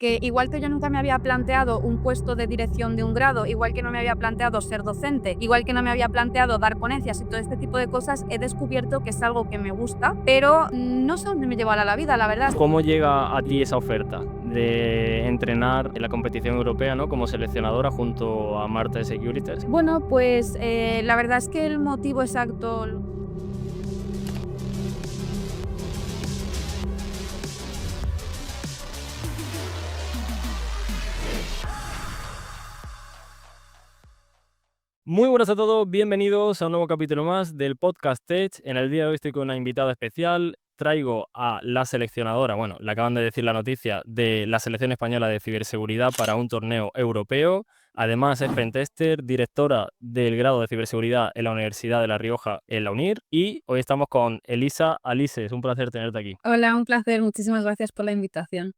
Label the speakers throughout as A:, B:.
A: que igual que yo nunca me había planteado un puesto de dirección de un grado, igual que no me había planteado ser docente, igual que no me había planteado dar ponencias y todo este tipo de cosas, he descubierto que es algo que me gusta, pero no sé dónde me llevará la vida, la verdad.
B: ¿Cómo llega a ti esa oferta de entrenar en la competición europea, ¿no? Como seleccionadora junto a Marta de Securitas?
A: Bueno, pues la verdad es que el motivo exacto.
B: Muy buenas a todos, bienvenidos a un nuevo capítulo más del podcast Tech. En el día de hoy estoy con una invitada especial. Traigo a la seleccionadora, bueno, le acaban de decir la noticia, de la selección española de ciberseguridad para un torneo europeo. Además es pentester, directora del grado de ciberseguridad en la Universidad de La Rioja, en la UNIR. Y hoy estamos con Elisa Alice. Es un placer tenerte aquí.
A: Hola, un placer, muchísimas gracias por la invitación.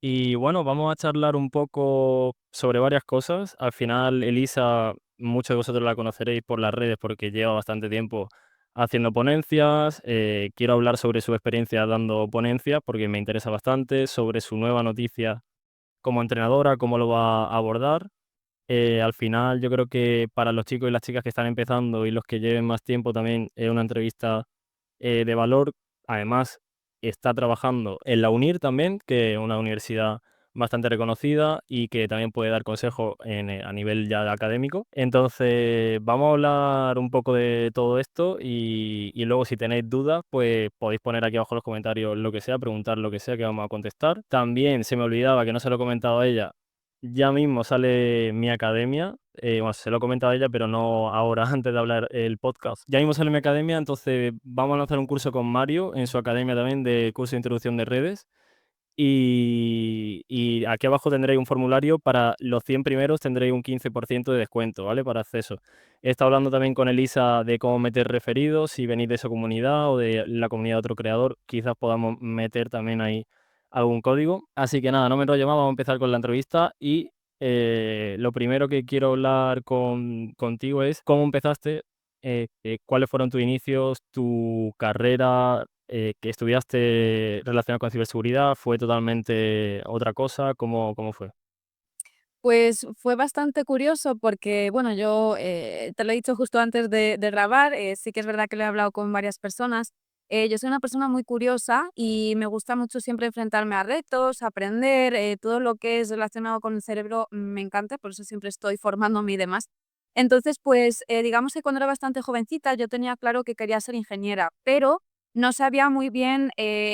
B: Y bueno, vamos a charlar un poco sobre varias cosas. Al final, Elisa, muchos de vosotros la conoceréis por las redes porque lleva bastante tiempo haciendo ponencias. Quiero hablar sobre su experiencia dando ponencias porque me interesa bastante, sobre su nueva noticia como entrenadora, cómo lo va a abordar. Al final, yo creo que para los chicos y las chicas que están empezando y los que lleven más tiempo también es una entrevista de valor. Además, está trabajando en la UNIR también, que es una universidad bastante reconocida y que también puede dar consejos a nivel ya académico. Entonces, vamos a hablar un poco de todo esto y luego si tenéis dudas, pues podéis poner aquí abajo en los comentarios lo que sea, preguntar lo que sea que vamos a contestar. También se me olvidaba que no se lo he comentado a ella. Ya mismo sale mi academia, bueno, se lo he comentado a ella, pero no ahora, antes de hablar el podcast. Ya mismo sale mi academia, entonces vamos a lanzar un curso con Mario en su academia también de curso de introducción de redes. Y aquí abajo tendréis un formulario para los 100 primeros, tendréis un 15% de descuento, ¿vale? Para acceso. He estado hablando también con Elisa de cómo meter referidos, si venís de su comunidad o de la comunidad de otro creador, quizás podamos meter también ahí algún código. Así que nada, no me enrollo más, vamos a empezar con la entrevista y lo primero que quiero hablar contigo es cómo empezaste, cuáles fueron tus inicios, tu carrera, que estudiaste relacionado con ciberseguridad, fue totalmente otra cosa, ¿cómo fue?
A: Pues fue bastante curioso porque, bueno, yo te lo he dicho justo antes de grabar, sí que es verdad que lo he hablado con varias personas. Yo soy una persona muy curiosa y me gusta mucho siempre enfrentarme a retos, aprender, todo lo que es relacionado con el cerebro me encanta, por eso siempre estoy formándome y demás. Entonces, pues digamos que cuando era bastante jovencita yo tenía claro que quería ser ingeniera, pero no sabía muy bien,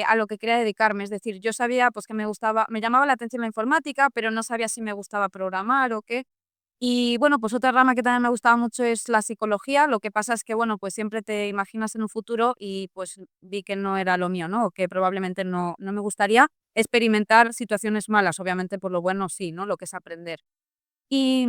A: a lo que quería dedicarme. Es decir, yo sabía, pues, que me llamaba la atención la informática, pero no sabía si me gustaba programar o qué. Y bueno, pues otra rama que también me gustaba mucho es la psicología. Lo que pasa es que, bueno, pues siempre te imaginas en un futuro y, pues, vi que no era lo mío, ¿no? O que probablemente no me gustaría experimentar situaciones malas. Obviamente, por lo bueno sí, ¿no? Lo que es aprender. Y,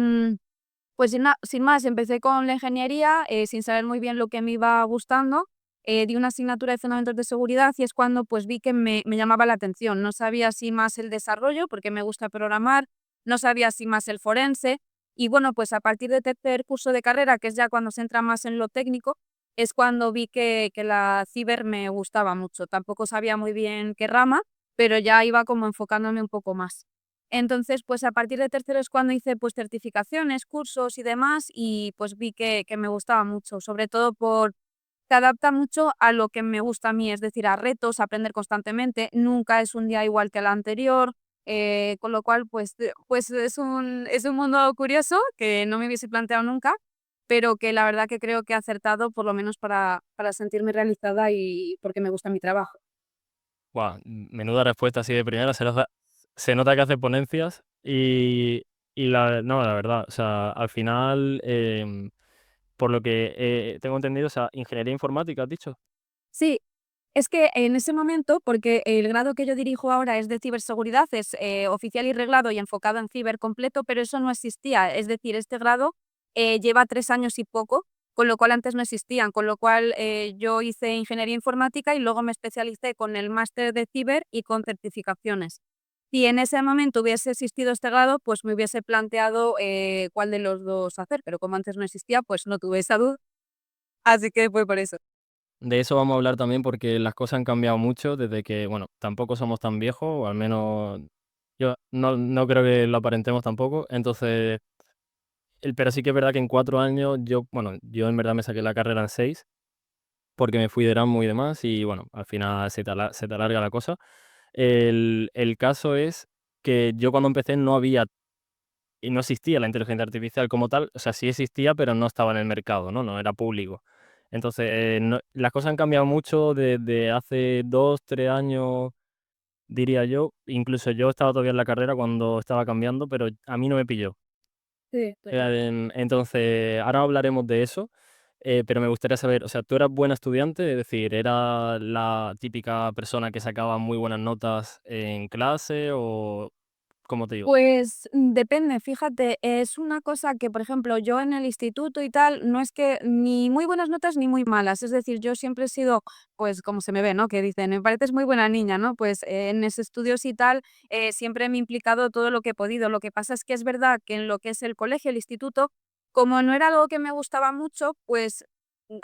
A: pues sin más, empecé con la ingeniería, sin saber muy bien lo que me iba gustando, di una asignatura de fundamentos de seguridad y es cuando, pues, vi que me llamaba la atención. No sabía si más el desarrollo, porque me gusta programar, no sabía si más el forense y, bueno, pues, a partir de tercer curso de carrera, que es ya cuando se entra más en lo técnico, es cuando vi que la ciber me gustaba mucho. Tampoco sabía muy bien qué rama, pero ya iba como enfocándome un poco más. Entonces, pues a partir de tercero es cuando hice pues certificaciones, cursos y demás y pues vi que me gustaba mucho, sobre todo por se adapta mucho a lo que me gusta a mí, es decir, a retos, a aprender constantemente, nunca es un día igual que el anterior, con lo cual pues es un mundo curioso que no me hubiese planteado nunca, pero que la verdad que creo que he acertado por lo menos para sentirme realizada y porque me gusta mi trabajo.
B: Guau, menuda respuesta así de primera, se nota que hace ponencias y no, la verdad, o sea, al final, por lo que tengo entendido, o sea, ingeniería informática, ¿has dicho?
A: Sí, es que en ese momento, porque el grado que yo dirijo ahora es de ciberseguridad, es oficial y reglado y enfocado en ciber completo, pero eso no existía. Es decir, este grado lleva 3 años y poco, con lo cual antes no existían, con lo cual yo hice ingeniería informática y luego me especialicé con el máster de ciber y con certificaciones. Si en ese momento hubiese existido este grado, pues me hubiese planteado cuál de los dos hacer, pero como antes no existía, pues no tuve esa duda, así que fue por eso.
B: De eso vamos a hablar también porque las cosas han cambiado mucho desde que, bueno, tampoco somos tan viejos, o al menos Yo no creo que lo aparentemos tampoco. Entonces, pero sí que es verdad que en 4 años yo en verdad me saqué la carrera en 6 porque me fui de Erasmus y demás y bueno, al final se te alarga la cosa. El caso es que yo cuando empecé no había y no existía la inteligencia artificial como tal, o sea, sí existía, pero no estaba en el mercado, ¿no? No era público. Entonces, las cosas han cambiado mucho desde hace 2 3 años, diría yo. Incluso yo estaba todavía en la carrera cuando estaba cambiando, pero a mí no me pilló.
A: Sí, total.
B: Entonces, ahora hablaremos de eso, pero me gustaría saber, o sea, ¿tú eras buena estudiante? Es decir, ¿eras la típica persona que sacaba muy buenas notas en clase o cómo te iba?
A: Pues, depende, fíjate, es una cosa que, por ejemplo, yo en el instituto y tal, no es que ni muy buenas notas ni muy malas, es decir, yo siempre he sido, pues, como se me ve, ¿no? Que dicen: "Me pareces muy buena niña", ¿no? Pues, en ese estudios y tal, siempre me he implicado todo lo que he podido. Lo que pasa es que es verdad que en lo que es el colegio, el instituto, como no era algo que me gustaba mucho, pues,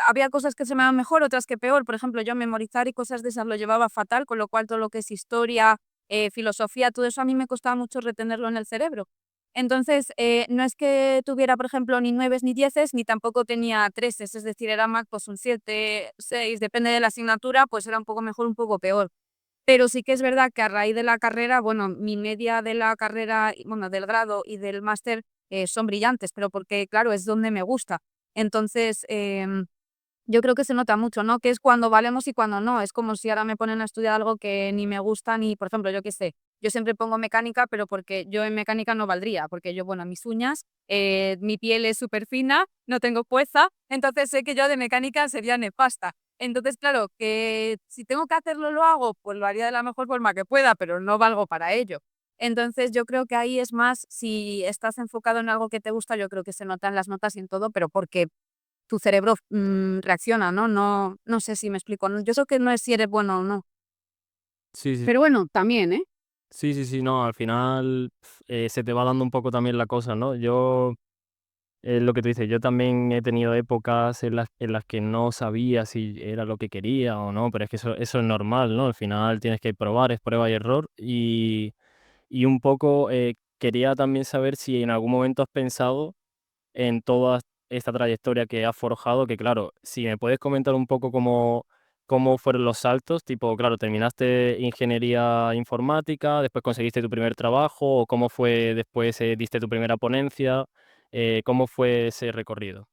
A: había cosas que se me daban mejor, otras que peor. Por ejemplo, yo memorizar y cosas de esas lo llevaba fatal, con lo cual todo lo que es historia, filosofía, todo eso a mí me costaba mucho retenerlo en el cerebro. Entonces, no es que tuviera, por ejemplo, ni nueves ni dieces, ni tampoco tenía treses, es decir, era más pues un 7 6 depende de la asignatura, pues era un poco mejor, un poco peor. Pero sí que es verdad que a raíz de la carrera, bueno, mi media de la carrera, bueno, del grado y del máster, son brillantes, pero porque, claro, es donde me gusta. Entonces, yo creo que se nota mucho, ¿no? Que es cuando valemos y cuando no. Es como si ahora me ponen a estudiar algo que ni me gusta ni, por ejemplo, yo qué sé, yo siempre pongo mecánica, pero porque yo en mecánica no valdría, porque yo, bueno, mis uñas, mi piel es súper fina, no tengo fuerza, entonces sé que yo de mecánica sería nefasta. Entonces, claro, que si tengo que hacerlo, lo hago, pues lo haría de la mejor forma que pueda, pero no valgo para ello. Entonces, yo creo que ahí es más, si estás enfocado en algo que te gusta, yo creo que se notan las notas y en todo, pero porque tu cerebro, reacciona, ¿no? No sé si me explico, ¿no? Yo creo que no es si eres bueno o no.
B: Sí, sí.
A: Pero bueno, también, ¿eh?
B: Sí, sí, sí, no, al final se te va dando un poco también la cosa, ¿no? Lo que tú dices, yo también he tenido épocas en las que no sabía si era lo que quería o no, pero es que eso es normal, ¿no? Al final tienes que probar, es prueba y error. Y un poco quería también saber si en algún momento has pensado en toda esta trayectoria que has forjado, que claro, si me puedes comentar un poco cómo fueron los saltos, tipo, claro, terminaste ingeniería informática, después conseguiste tu primer trabajo, o cómo fue después, diste tu primera ponencia, cómo fue ese recorrido.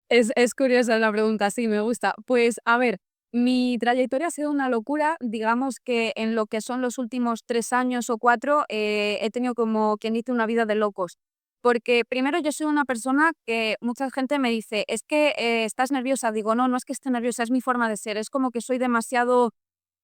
A: Es curiosa la pregunta, sí, me gusta. Pues, a ver, mi trayectoria ha sido una locura, digamos que en lo que son los últimos 3 años o 4, he tenido como quien dice una vida de locos. Porque primero yo soy una persona que mucha gente me dice: "Es que, estás nerviosa". Digo: "No, no es que esté nerviosa, es mi forma de ser". Es como que soy demasiado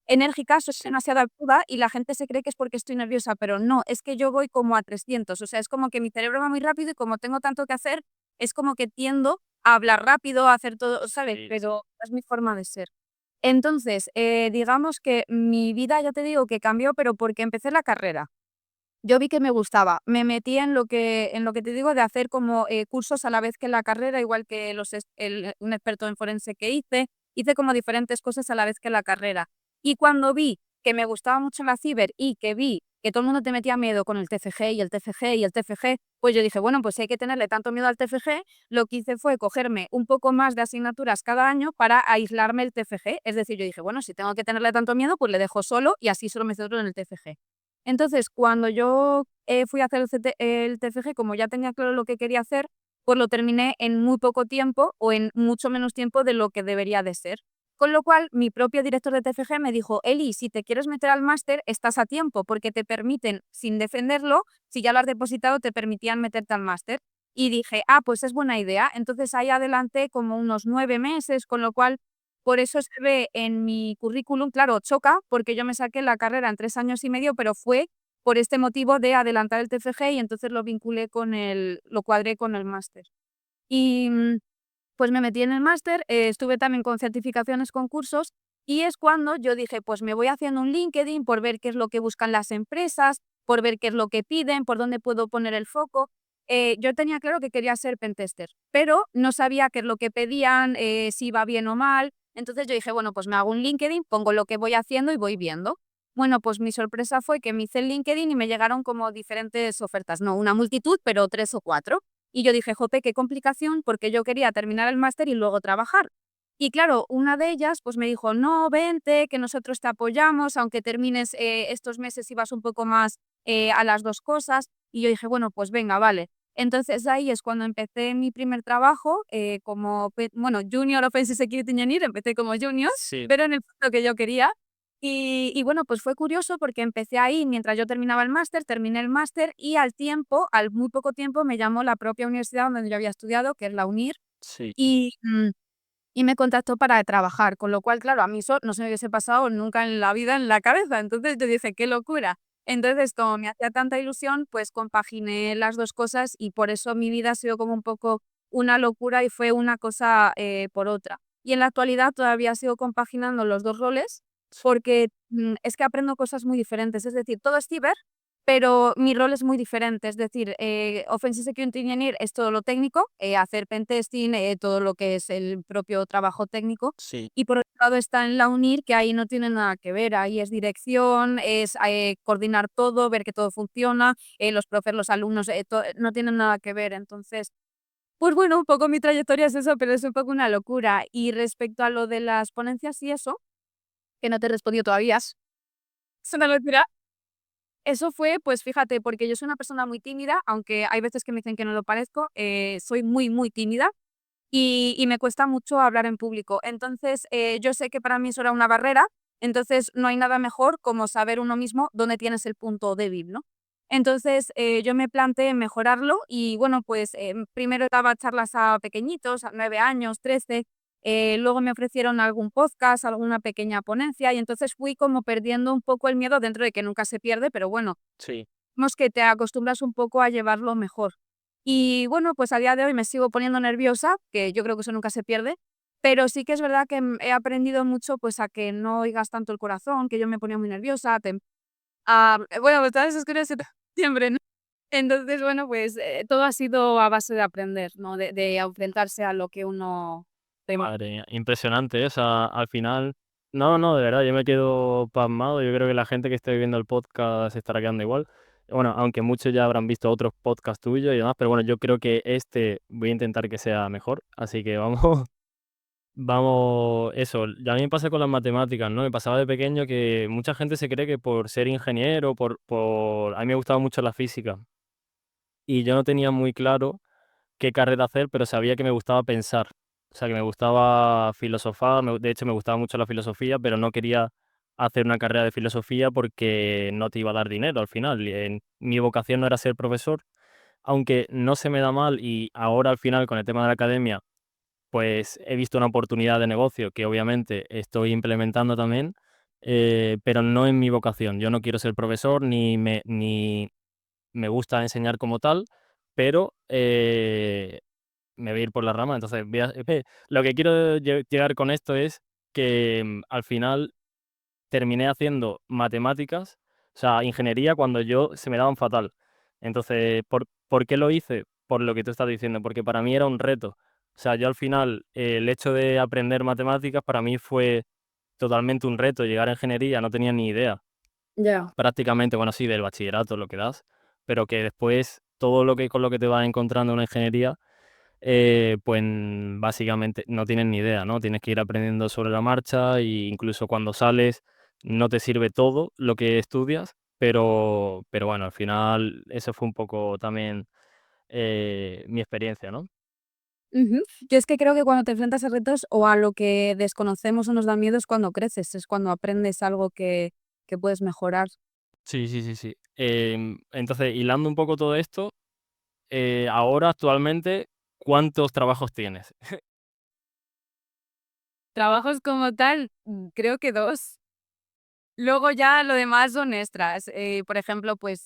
A: enérgica, soy demasiado aguda y la gente se cree que es porque estoy nerviosa, pero no, es que yo voy como a 300, o sea, es como que mi cerebro va muy rápido y como tengo tanto que hacer, es como que tiendo a hablar rápido, a hacer todo, ¿sabes?
B: Sí,
A: Pero es mi forma de ser. Entonces, digamos que mi vida, ya te digo que cambió, pero porque empecé la carrera. Yo vi que me gustaba, me metí en lo que te digo de hacer como, cursos a la vez que la carrera, igual que los es el un experto en forense que hice como diferentes cosas a la vez que la carrera. Y cuando vi que me gustaba mucho la ciber y que vi que todo el mundo te metía miedo con el TFG y el TFG y el TFG, pues yo dije: "Bueno, pues si hay que tenerle tanto miedo al TFG", lo que hice fue cogerme un poco más de asignaturas cada año para aislarme el TFG. Es decir, yo dije: "Bueno, si tengo que tenerle tanto miedo, pues le dejo solo y así solo me centro en el TFG". Entonces, cuando yo, fui a hacer el TFG, como ya tenía claro lo que quería hacer, pues lo terminé en muy poco tiempo o en mucho menos tiempo de lo que debería de ser. Con lo cual, mi propio director de TFG me dijo: "Eli, si te quieres meter al máster, estás a tiempo, porque te permiten, sin defenderlo, si ya lo has depositado, te permitían meterte al máster". Y dije: "Ah, pues es buena idea". Entonces, ahí adelanté como unos 9 meses, con lo cual, por eso se ve en mi currículum, claro, choca, porque yo me saqué la carrera en 3 años y medio, pero fue por este motivo de adelantar el TFG y entonces lo vinculé con lo cuadré con el máster. Y, pues me metí en el máster, estuve también con certificaciones, con cursos, y es cuando yo dije: "Pues me voy haciendo un LinkedIn por ver qué es lo que buscan las empresas, por ver qué es lo que piden, por dónde puedo poner el foco". Yo tenía claro que quería ser pentester, pero no sabía qué es lo que pedían, si iba bien o mal. Entonces yo dije: "Bueno, pues me hago un LinkedIn, pongo lo que voy haciendo y voy viendo". Bueno, pues mi sorpresa fue que me hice el LinkedIn y me llegaron como diferentes ofertas, no una multitud, pero 3 o 4. Y yo dije: "Jope, qué complicación", porque yo quería terminar el máster y luego trabajar. Y claro, una de ellas, pues me dijo: "No, vente, que nosotros te apoyamos, aunque termines, estos meses y vas un poco más, a las 2 cosas". Y yo dije: "Bueno, pues venga, vale". Entonces, ahí es cuando empecé mi primer trabajo, como Junior Offensive Security Engineer, empecé como junior,
B: Sí,
A: pero en el puesto que yo quería. Y bueno, pues fue curioso porque empecé ahí mientras yo terminaba el máster, terminé el máster y al muy poco tiempo, me llamó la propia universidad donde yo había estudiado, que es la UNIR,
B: sí,
A: y, y me contactó para trabajar, con lo cual, claro, a mí eso no se me hubiese pasado nunca en la vida en la cabeza. Entonces yo dije: "Qué locura". Entonces, como me hacía tanta ilusión, pues compaginé las 2 cosas y por eso mi vida ha sido como un poco una locura y fue una cosa, por otra. Y en la actualidad todavía sigo compaginando los 2 roles porque, es que aprendo cosas muy diferentes. Es decir, todo es ciber, pero mi rol es muy diferente, es decir, Offensive Security Engineer es todo lo técnico, hacer pentesting, todo lo que es el propio trabajo técnico,
B: sí,
A: y por otro lado está en la UNIR, que ahí no tiene nada que ver, ahí es dirección, es, coordinar todo, ver que todo funciona, los profes, los alumnos, no tienen nada que ver. Entonces, pues bueno, un poco mi trayectoria es eso, pero es un poco una locura. Y respecto a lo de las ponencias y eso, que no te he respondido todavía, es una locura. Eso fue, pues fíjate, porque yo soy una persona muy tímida, aunque hay veces que me dicen que no lo parezco, soy muy, muy tímida y me cuesta mucho hablar en público. Entonces, yo sé que para mí eso era una barrera, entonces no hay nada mejor como saber uno mismo dónde tienes el punto débil, ¿no? Entonces, yo me planteé mejorarlo y bueno, pues primero daba charlas a pequeñitos, a 9 años, 13. Luego me ofrecieron algún podcast, alguna pequeña ponencia y entonces fui como perdiendo un poco el miedo dentro de que nunca se pierde, pero bueno,
B: sí.
A: digamos que te acostumbras un poco a llevarlo mejor. Y bueno, pues a día de hoy me sigo poniendo nerviosa, que yo creo que eso nunca se pierde, pero sí que es verdad que he aprendido mucho pues a que no oigas tanto el corazón, que yo me ponía muy nerviosa, bueno, pues todas esas cosas siempre, ¿no? Entonces, bueno, pues todo ha sido a base de aprender, ¿no? De enfrentarse a lo que uno teme.
B: Madre mía, impresionante, ¿eh? O sea, al final no, no, de verdad, yo me quedo pasmado. Yo creo que la gente que esté viendo el podcast se estará quedando igual. Bueno, aunque muchos ya habrán visto otros podcasts tuyos y demás, pero bueno, yo creo que este voy a intentar que sea mejor, así que vamos vamos eso, ya a mí me pasa con las matemáticas, ¿no? Me pasaba de pequeño que mucha gente se cree que por ser ingeniero, a mí me gustaba mucho la física y yo no tenía muy claro qué carrera hacer, pero sabía que me gustaba pensar. O sea, que me gustaba filosofar, de hecho me gustaba mucho la filosofía, pero no quería hacer una carrera de filosofía porque no te iba a dar dinero al final. Mi vocación no era ser profesor, aunque no se me da mal y ahora al final con el tema de la academia, pues he visto una oportunidad de negocio que obviamente estoy implementando también, pero no en mi vocación. Yo no quiero ser profesor ni me gusta enseñar como tal, pero me voy a ir por la rama, entonces lo que quiero llegar con esto es que, al final terminé haciendo matemáticas, o sea, ingeniería cuando yo se me daban fatal. Entonces, ¿por qué lo hice? Por lo que tú estás diciendo, porque para mí era un reto. O sea, yo al final, el hecho de aprender matemáticas para mí fue totalmente un reto. Llegar a ingeniería no tenía ni idea.
A: Ya.
B: Prácticamente, bueno, sí, del bachillerato lo que das, pero que después todo lo que con lo que te vas encontrando en una ingeniería pues básicamente no tienes ni idea, ¿no? Tienes que ir aprendiendo sobre la marcha e incluso cuando sales no te sirve todo lo que estudias, pero bueno, al final eso fue un poco también mi experiencia, ¿no?
A: Ujú. Yo es que creo que cuando te enfrentas a retos o a lo que desconocemos o nos da miedo es cuando creces, es cuando aprendes algo que puedes mejorar.
B: Sí, sí, sí, sí. Entonces, hilando un poco todo esto, ahora actualmente, ¿cuántos trabajos tienes?
A: Trabajos como tal, creo que 2. Luego ya lo demás son extras. Por ejemplo, pues,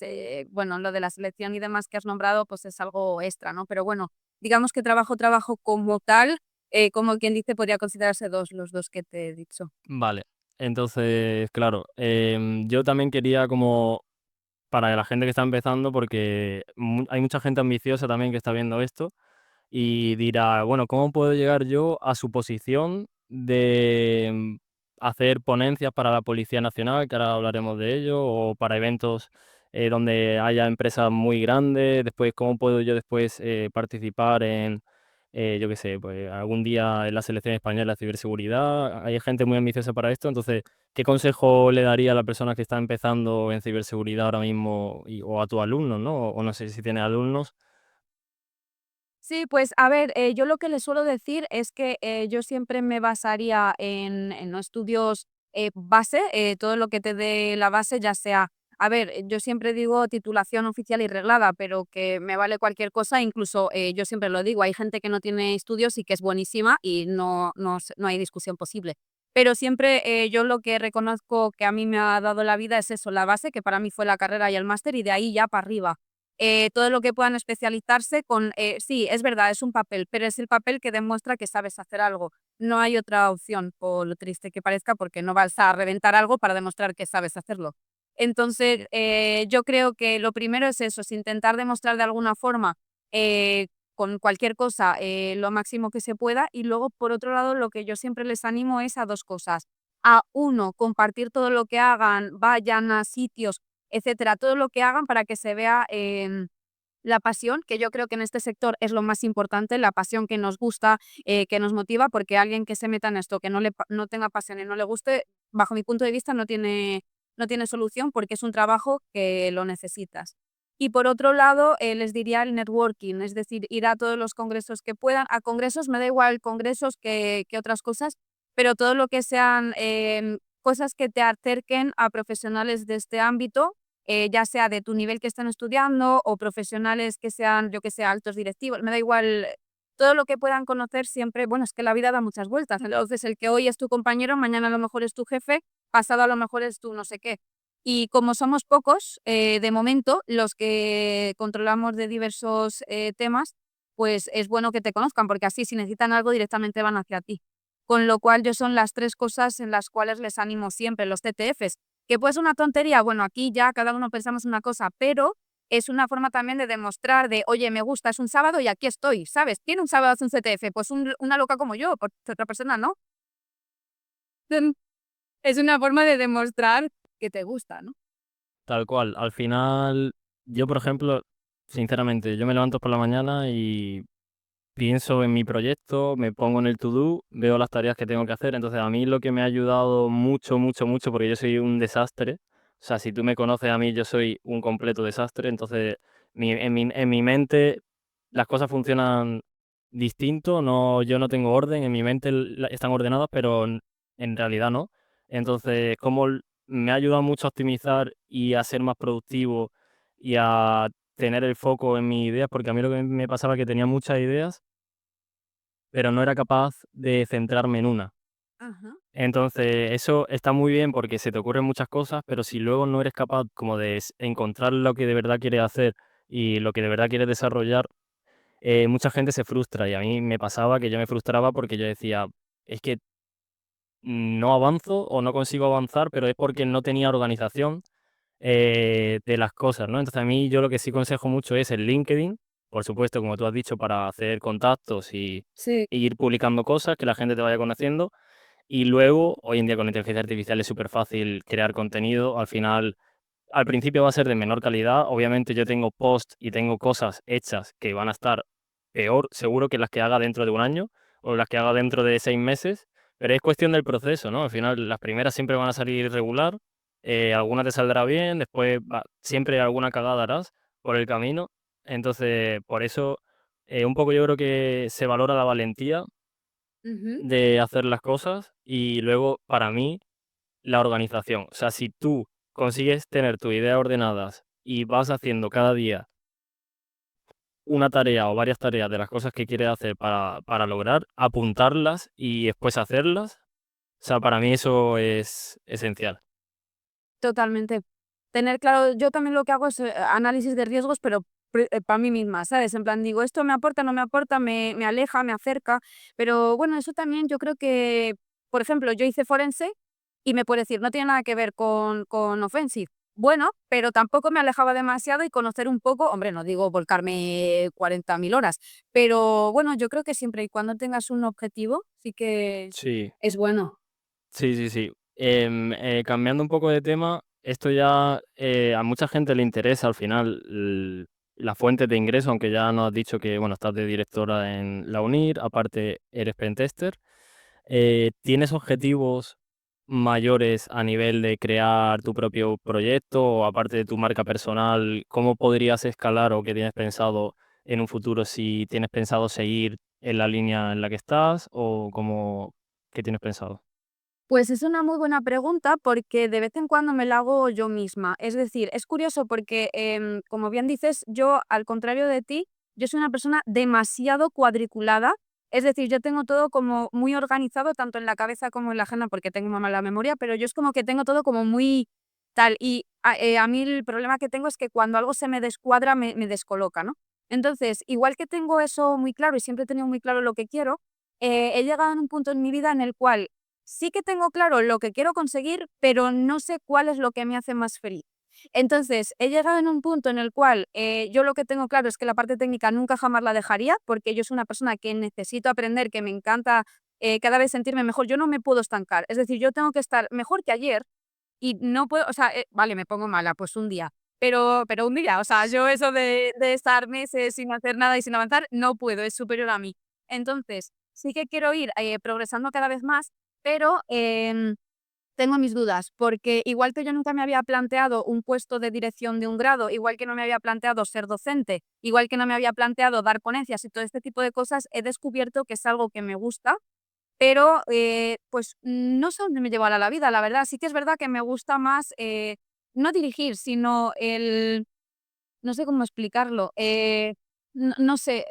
A: bueno, lo de la selección y demás que has nombrado, pues es algo extra, ¿no? Pero bueno, digamos que trabajo como tal, como quien dice, podría considerarse 2 los 2 que te he dicho.
B: Vale, entonces, claro, yo también quería como para la gente que está empezando, porque hay mucha gente ambiciosa también que está viendo esto y dirá, bueno, ¿cómo puedo llegar yo a su posición de, hacer ponencias para la Policía Nacional, que ahora hablaremos de ello, o para eventos donde haya empresas muy grandes. Después, cómo puedo yo después participar en, yo qué sé, pues algún día en la selección española de ciberseguridad. Hay gente muy ambiciosa para esto, entonces, ¿qué consejo le daría a la persona que está empezando en ciberseguridad ahora mismo o a tus alumnos, ¿no? O no sé si tienes alumnos.
A: Sí, pues a ver, yo lo que les suelo decir es que yo siempre me basaría en los estudios base, todo lo que te dé la base, ya sea, a ver, yo siempre digo titulación oficial y reglada, pero que me vale cualquier cosa, incluso yo siempre lo digo, hay gente que no tiene estudios y que es buenísima y no hay discusión posible. Pero siempre yo lo que reconozco que a mí me ha dado la vida es eso, la base, que para mí fue la carrera y el máster, y de ahí ya para arriba. Todo lo que puedan especializarse con sí, es verdad, es un papel, pero es el papel que demuestra que sabes hacer algo. No hay otra opción, por lo triste que parezca, porque no vas a reventar algo para demostrar que sabes hacerlo. Entonces, yo creo que lo primero es eso, es intentar demostrar de alguna forma, con cualquier cosa, lo máximo que se pueda. Y luego, por otro lado, lo que yo siempre les animo es a 2 cosas. A uno, compartir todo lo que hagan, vayan a sitios, etcétera, todo lo que hagan para que se vea, la pasión, que yo creo que en este sector es lo más importante, la pasión que nos gusta, que nos motiva, porque alguien que se meta en esto, que no tenga pasión y no le guste, bajo mi punto de vista no tiene solución, porque es un trabajo que lo necesitas. Y por otro lado, les diría el networking, es decir, ir a todos los congresos que puedan. A congresos me da igual congresos que otras cosas, pero todo lo que sean, cosas que te acerquen a profesionales de este ámbito, ya sea de tu nivel que están estudiando o profesionales que sean, yo que sé, altos directivos, me da igual, todo lo que puedan conocer siempre, bueno, es que la vida da muchas vueltas, entonces el que hoy es tu compañero, mañana a lo mejor es tu jefe, pasado a lo mejor es tu no sé qué. Y como somos pocos, de momento, los que controlamos de diversos temas, pues es bueno que te conozcan, porque así si necesitan algo directamente van hacia ti. Con lo cual yo son las 3 cosas en las cuales les animo siempre, los CTFs. ¿Que puede ser una tontería? Bueno, aquí ya cada uno pensamos una cosa, pero es una forma también de demostrar de: "Oye, me gusta, es un sábado y aquí estoy", ¿sabes? ¿Quién un sábado hace un CTF? Pues una loca como yo, porque otra persona no. Es una forma de demostrar que te gusta, ¿no?
B: Tal cual. Al final, yo, por ejemplo, sinceramente, yo me levanto por la mañana y pienso en mi proyecto, me pongo en el to do, veo las tareas que tengo que hacer. Entonces, a mí lo que me ha ayudado mucho, mucho, mucho, porque yo soy un desastre. O sea, si tú me conoces a mí, yo soy un completo desastre. Entonces, en mi mente las cosas funcionan distinto. No, yo no tengo orden. En mi mente están ordenadas, pero en realidad no. Entonces, me ha ayudado mucho a optimizar y a ser más productivo y a tener el foco en mis ideas, porque a mí lo que me pasaba es que tenía muchas ideas, pero no era capaz de centrarme en una.
A: Ajá.
B: Entonces, eso está muy bien porque se te ocurren muchas cosas, pero si luego no eres capaz como de encontrar lo que de verdad quieres hacer y lo que de verdad quieres desarrollar, mucha gente se frustra y a mí me pasaba que yo me frustraba porque yo decía, es que no avanzo o no consigo avanzar, pero es porque no tenía organización de las cosas, ¿no? Entonces, a mí yo lo que sí consejo mucho es el LinkedIn, por supuesto, como tú has dicho, para hacer contactos
A: Sí.
B: y ir publicando cosas, que la gente te vaya conociendo. Y luego, hoy en día con la inteligencia artificial es súper fácil crear contenido. Al final, al principio va a ser de menor calidad. Obviamente yo tengo posts y tengo cosas hechas que van a estar peor, seguro, que las que haga dentro de un año o las que haga dentro de 6 meses, pero es cuestión del proceso, ¿no? Al final las primeras siempre van a salir regular, alguna te saldrá bien, después siempre alguna cagada harás por el camino. Entonces, por eso, un poco yo creo que se valora la valentía
A: Ujú.
B: de hacer las cosas y luego, para mí, la organización. O sea, si tú consigues tener tus ideas ordenadas y vas haciendo cada día una tarea o varias tareas de las cosas que quieres hacer para lograr, apuntarlas y después hacerlas, o sea, para mí eso es esencial.
A: Totalmente. Tener claro, yo también lo que hago es, análisis de riesgos, pero para mí misma, ¿sabes? En plan, digo, esto me aporta, no me aporta, me aleja, me acerca, pero bueno, eso también yo creo que, por ejemplo, yo hice forense y me puede decir, no tiene nada que ver con offensive. Bueno, pero tampoco me alejaba demasiado y conocer un poco, hombre, no digo volcarme 40.000 horas, pero bueno, yo creo que siempre y cuando tengas un objetivo, sí que
B: Sí.
A: es bueno.
B: Sí, sí, sí. Cambiando un poco de tema, esto ya, a mucha gente le interesa al final la fuente de ingreso, aunque ya nos has dicho que, bueno, estás de directora en la UNIR, aparte eres pentester. ¿Tienes objetivos mayores a nivel de crear tu propio proyecto o aparte de tu marca personal? ¿Cómo podrías escalar o qué tienes pensado en un futuro si tienes pensado seguir en la línea en la que estás o cómo, qué tienes pensado?
A: Pues es una muy buena pregunta porque de vez en cuando me la hago yo misma. Es decir, es curioso porque, como bien dices, yo, al contrario de ti, yo soy una persona demasiado cuadriculada. Es decir, yo tengo todo como muy organizado, tanto en la cabeza como en la agenda, porque tengo una mala memoria, pero yo es como que tengo todo como muy tal. Y a mí el problema que tengo es que cuando algo se me descuadra, me descoloca, ¿no? Entonces, igual que tengo eso muy claro y siempre he tenido muy claro lo que quiero, he llegado a un punto en mi vida en el cual sí que tengo claro lo que quiero conseguir, pero no sé cuál es lo que me hace más feliz. Entonces, he llegado en un punto en el cual yo lo que tengo claro es que la parte técnica nunca jamás la dejaría, porque yo soy una persona que necesito aprender, que me encanta cada vez sentirme mejor. Yo no me puedo estancar. Es decir, yo tengo que estar mejor que ayer y no puedo, o sea, vale, me pongo mala, pues un día. Pero un día, o sea, yo eso de estar meses sin hacer nada y sin avanzar, no puedo, es superior a mí. Entonces, sí que quiero ir progresando cada vez más, pero, tengo mis dudas, porque igual que yo nunca me había planteado un puesto de dirección de un grado, igual que no me había planteado ser docente, igual que no me había planteado dar ponencias y todo este tipo de cosas, he descubierto que es algo que me gusta, pero, pues, no sé dónde me llevará la vida, la verdad. Sí que es verdad que me gusta más, no dirigir, sino el no sé cómo explicarlo, no sé,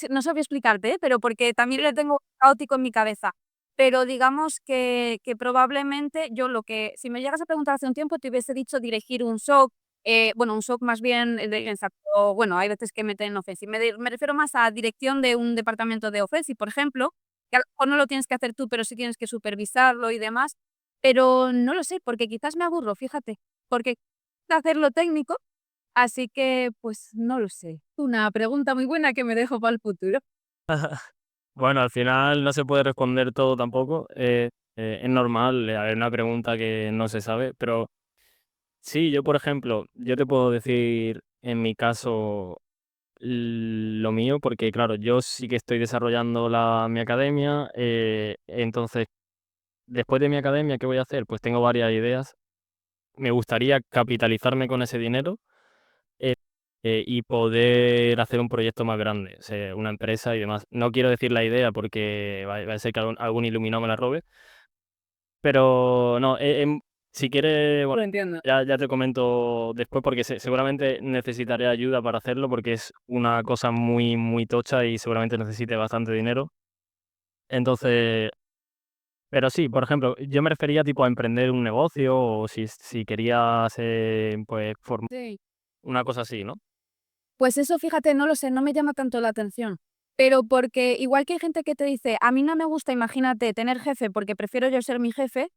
A: no sabría explicarte, pero porque también le tengo caótico en mi cabeza. Pero digamos que probablemente yo lo que si me llegas a preguntar hace un tiempo, te hubiese dicho dirigir un SOC, bueno, un SOC más bien de exacto, bueno, hay veces que meten offensive. Me refiero más a dirección de un departamento de offensive, por ejemplo, que a lo mejor no lo tienes que hacer tú, pero sí tienes que supervisarlo y demás. Pero no lo sé, porque quizás me aburro, fíjate, porque hacer lo técnico. Así que, pues, no lo sé. Una pregunta muy buena que me dejo para el futuro.
B: Bueno, al final no se puede responder todo tampoco. Es normal, haber una pregunta que no se sabe, pero sí, yo por ejemplo, yo te puedo decir en mi caso lo mío, porque claro, yo sí que estoy desarrollando mi academia, entonces después de mi academia, ¿qué voy a hacer? Pues tengo varias ideas. Me gustaría capitalizarme con ese dinero eh, y poder hacer un proyecto más grande, o sea, una empresa y demás. No quiero decir la idea porque va a ser que algún iluminado me la robe, pero no, si quieres, bueno,
A: Lo entiendo.
B: ya te comento después porque seguramente necesitaré ayuda para hacerlo porque es una cosa muy, muy tocha y seguramente necesite bastante dinero. Entonces, pero sí, por ejemplo, yo me refería tipo a emprender un negocio o si querías, pues,
A: Sí.
B: una cosa así, ¿no?
A: Pues eso, fíjate, no lo sé, no me llama tanto la atención. Pero porque igual que hay gente que te dice: "A mí no me gusta, imagínate, tener jefe porque prefiero yo ser mi jefe",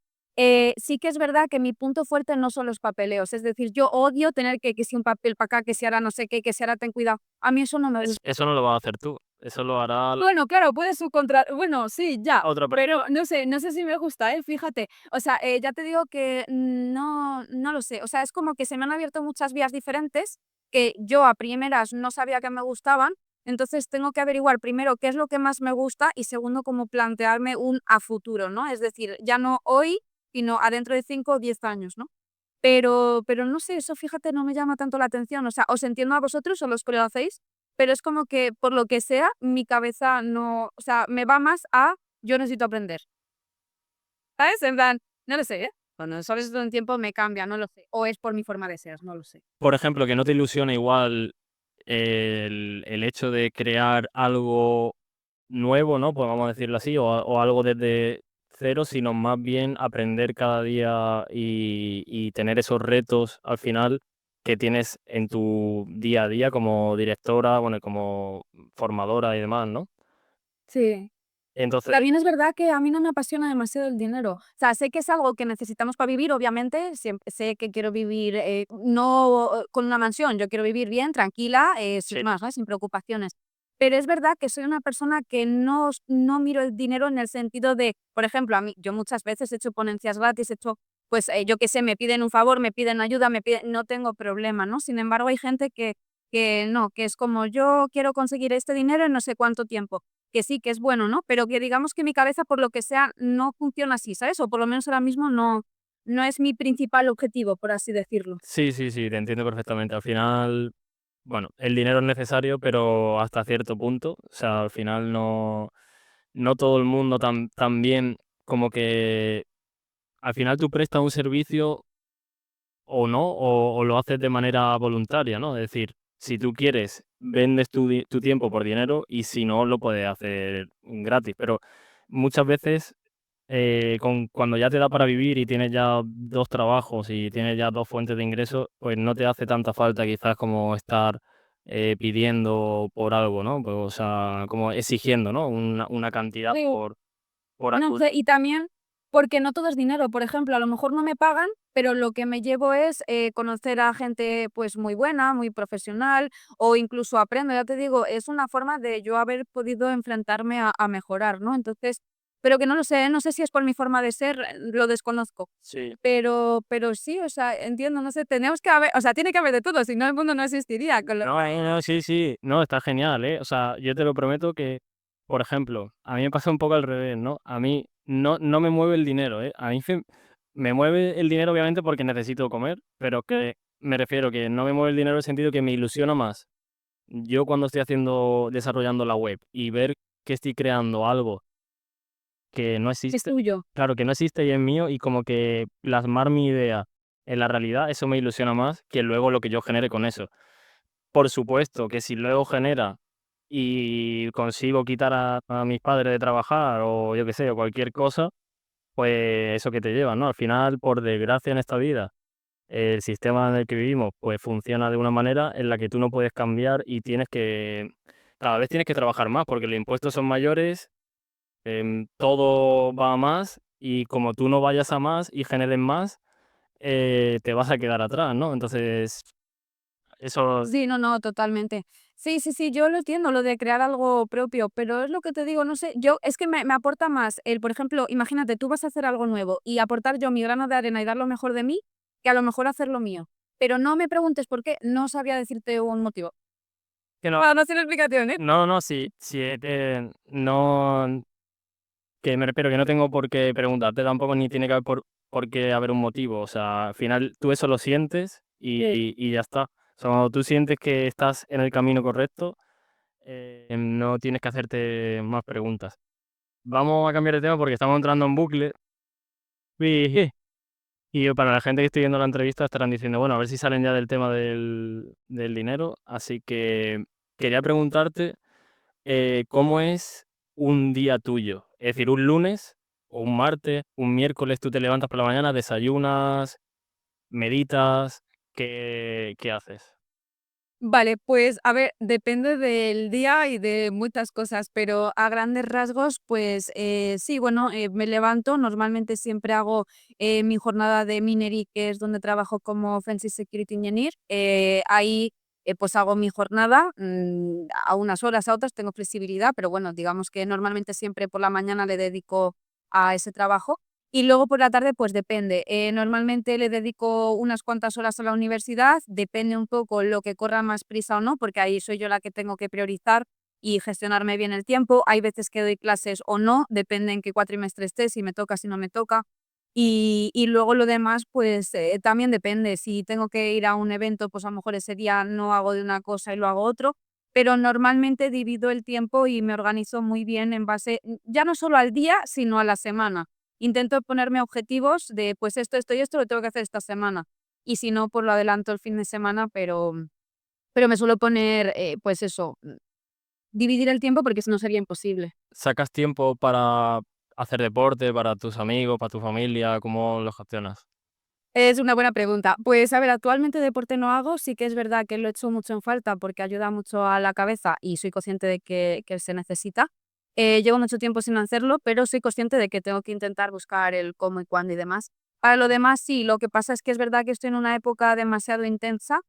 A: sí que es verdad que mi punto fuerte no son los papeleos. Es decir, yo odio tener que si un papel para acá, que si ahora no sé qué, que si ahora ten cuidado. A mí eso no me gusta.
B: Eso no lo vas a hacer tú, eso lo hará
A: Bueno, claro, puedes subcontra bueno, sí, ya,
B: otra persona.
A: pero no sé si me gusta, fíjate. O sea, ya te digo que no lo sé. O sea, es como que se me han abierto muchas vías diferentes que yo a primeras no sabía que me gustaban, entonces tengo que averiguar primero qué es lo que más me gusta y segundo, cómo plantearme un a futuro, ¿no? Es decir, ya no hoy, sino a dentro de 5 o 10 años, ¿no? Pero no sé, eso fíjate, no me llama tanto la atención. O sea, os entiendo a vosotros, o los que lo hacéis, pero es como que, por lo que sea, mi cabeza no, o sea, me va más a yo necesito aprender, ¿sabes? En plan, no lo sé, ¿eh? Cuando solo esto en tiempo me cambia, no lo sé. O es por mi forma de ser, no lo sé.
B: Por ejemplo, que no te ilusiona igual el hecho de crear algo nuevo, ¿no? Pues vamos a decirlo así, o algo desde cero, sino más bien aprender cada día y tener esos retos al final que tienes en tu día a día como directora, bueno, y como formadora y demás, ¿no?
A: Sí.
B: Entonces,
A: También es verdad que a mí no me apasiona demasiado el dinero. O sea, sé que es algo que necesitamos para vivir, obviamente. Sé que quiero vivir, no con una mansión, yo quiero vivir bien, tranquila, sin
B: sí,
A: más, ¿no? Sin preocupaciones. pero es verdad que soy una persona que no miro el dinero en el sentido de, por ejemplo, a mí yo muchas veces he hecho ponencias gratis, he hecho, pues, yo qué sé, me piden un favor, me piden ayuda, me piden no tengo problema, ¿no? Sin embargo, hay gente que no, que es como: "Yo quiero conseguir este dinero en no sé cuánto tiempo", que sí, que es bueno, ¿no? Pero que digamos que mi cabeza, por lo que sea, no funciona así, ¿sabes? O por lo menos ahora mismo no es mi principal objetivo, por así decirlo.
B: Sí, sí, sí, te entiendo perfectamente. Al final, bueno, el dinero es necesario, pero hasta cierto punto. O sea, al final no todo el mundo tan bien como que al final tú prestas un servicio o no, o lo haces de manera voluntaria, ¿no? Es decir, si tú quieres, vendes tu tiempo por dinero y si no, lo puedes hacer gratis. Pero muchas veces, cuando ya te da para vivir y tienes ya 2 trabajos y tienes ya 2 fuentes de ingresos, pues no te hace tanta falta quizás como estar, pidiendo por algo, ¿no? Pues, o sea, como exigiendo, ¿no? Una cantidad por
A: No
B: algo.
A: sé, y también porque no todo es dinero. Por ejemplo, a lo mejor no me pagan, pero lo que me llevo es, conocer a gente, pues, muy buena, muy profesional, o incluso aprendo, ya te digo, es una forma de yo haber podido enfrentarme a mejorar, ¿no? Entonces, pero que no lo sé, no sé si es por mi forma de ser, lo desconozco,
B: Sí.
A: pero sí, o sea, entiendo, no sé, tenemos que haber o sea, tiene que haber de todo, si no el mundo no existiría, con lo
B: No, no, sí, sí. No, está genial, ¿eh? O sea, yo te lo prometo que, por ejemplo, a mí me pasa un poco al revés, ¿no? A mí no me mueve el dinero, ¿eh? A mí me mueve el dinero obviamente porque necesito comer, pero que me refiero que no me mueve el dinero en el sentido que me ilusiona más. Yo cuando estoy desarrollando la web y ver que estoy creando algo que no
A: es
B: existe,
A: tuyo.
B: claro, que no existe y es mío y como que plasmar mi idea en la realidad, eso me ilusiona más que luego lo que yo genere con eso. Por supuesto que si luego genera y consigo quitar a mis padres de trabajar o yo qué sé, o cualquier cosa, pues eso que te lleva, ¿no? Al final, por desgracia en esta vida, el sistema en el que vivimos, pues funciona de una manera en la que tú no puedes cambiar y cada vez tienes que trabajar más porque los impuestos son mayores, todo va a más y como tú no vayas a más y generes más, te vas a quedar atrás, ¿no? Entonces, eso.
A: Sí, no, no, totalmente. Sí, sí, sí, yo lo entiendo, lo de crear algo propio, pero es lo que te digo, no sé, yo es que me aporta más el, por ejemplo, imagínate, tú vas a hacer algo nuevo y aportar yo mi grano de arena y dar lo mejor de mí, que a lo mejor hacer lo mío. Pero no me preguntes por qué, no sabía decirte un motivo.
B: Que no.
A: Para no hacer explicación, ¿eh?
B: No, no, sí, sí, no, que me refiero que no tengo por qué preguntarte tampoco, ni tiene que haber por qué haber un motivo. O sea, al final tú eso lo sientes y ya está. O sea, cuando tú sientes que estás en el camino correcto, no tienes que hacerte más preguntas. Vamos a cambiar de tema porque estamos entrando en bucle. Y, y para la gente que estoy viendo la entrevista estarán diciendo, bueno, a ver si salen ya del tema del dinero. Así que quería preguntarte. ¿Cómo es un día tuyo? Es decir, un lunes o un martes, un miércoles, tú te levantas por la mañana, desayunas, meditas, ¿qué haces?
A: Vale, pues a ver, depende del día y de muchas cosas, pero a grandes rasgos, pues sí, bueno, me levanto, normalmente siempre hago mi jornada de Minery, que es donde trabajo como Offensive Security Engineer. Ahí pues hago mi jornada, a unas horas, a otras tengo flexibilidad, pero bueno, digamos que normalmente siempre por la mañana le dedico a ese trabajo. Y luego por la tarde, pues depende. Normalmente le dedico unas cuantas horas a la universidad, depende un poco lo que corra más prisa o no, porque ahí soy yo la que tengo que priorizar y gestionarme bien el tiempo. Hay veces que doy clases o no, depende en qué cuatrimestre esté, si me toca, si no me toca. Y luego lo demás, pues también depende. Si tengo que ir a un evento, pues a lo mejor ese día no hago de una cosa y lo hago otro. Pero normalmente divido el tiempo y me organizo muy bien en base, ya no solo al día, sino a la semana. Intento ponerme objetivos de, pues esto y esto lo tengo que hacer esta semana. Y si no, pues lo adelanto el fin de semana, pero me suelo poner, pues eso, dividir el tiempo porque si no sería imposible.
B: ¿Sacas tiempo para hacer deporte, para tus amigos, para tu familia? ¿Cómo lo gestionas?
A: Es una buena pregunta. Pues a ver, actualmente deporte no hago, sí que es verdad que lo echo mucho en falta porque ayuda mucho a la cabeza y soy consciente de que se necesita. Llevo mucho tiempo sin hacerlo, pero soy consciente de que tengo que intentar buscar el cómo y cuándo y demás. Para lo demás, sí, lo que pasa es que es verdad que estoy en una época demasiado intensa,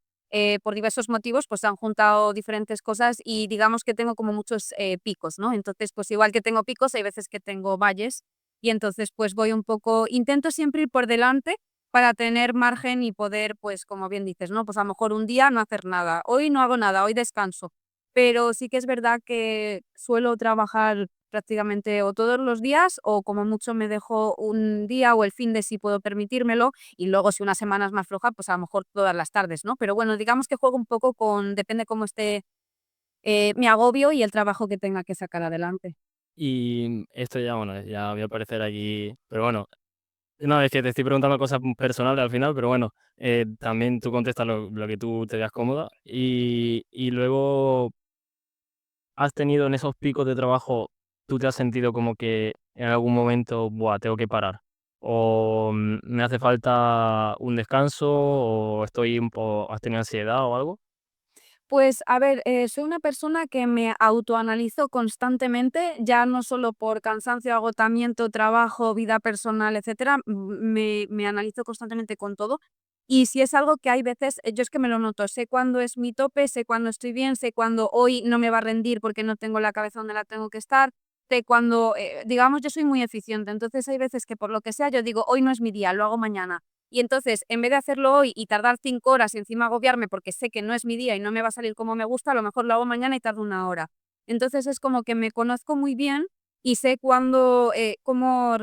A: por diversos motivos, pues se han juntado diferentes cosas y digamos que tengo como muchos picos, ¿no? Entonces, pues igual que tengo picos, hay veces que tengo valles y entonces pues voy un poco, intento siempre ir por delante para tener margen y poder, pues como bien dices, ¿no? Pues a lo mejor un día no hacer nada, hoy no hago nada, hoy descanso, pero sí que es verdad que suelo trabajar prácticamente o todos los días o como mucho me dejo un día o el fin de si puedo permitírmelo y luego si una semana es más floja, pues a lo mejor todas las tardes, ¿no? Pero bueno, digamos que juego un poco con, depende cómo esté mi agobio y el trabajo que tenga que sacar adelante.
B: Y esto ya, bueno, ya voy a aparecer aquí, pero bueno, no, es que te estoy preguntando cosas personales al final, pero bueno, también tú contestas lo que tú te veas cómoda. Y luego, ¿has tenido en esos picos de trabajo, tú te has sentido como que en algún momento, buah, tengo que parar? O me hace falta un descanso, o estoy un poco, has tenido ansiedad o algo.
A: Pues a ver, soy una persona que me autoanalizo constantemente, ya no solo por cansancio, agotamiento, trabajo, vida personal, etcétera, me analizo constantemente con todo. Y si es algo que hay veces, yo es que me lo noto, sé cuándo es mi tope, sé cuándo estoy bien, sé cuándo hoy no me va a rendir porque no tengo la cabeza donde la tengo que estar, sé cuándo, digamos, yo soy muy eficiente, entonces hay veces que por lo que sea yo digo, hoy no es mi día, lo hago mañana. Y entonces, en vez de hacerlo hoy y tardar 5 horas y encima agobiarme porque sé que no es mi día y no me va a salir como me gusta, a lo mejor lo hago mañana y tardo 1 hora. Entonces, es como que me conozco muy bien y sé cuándo, cómo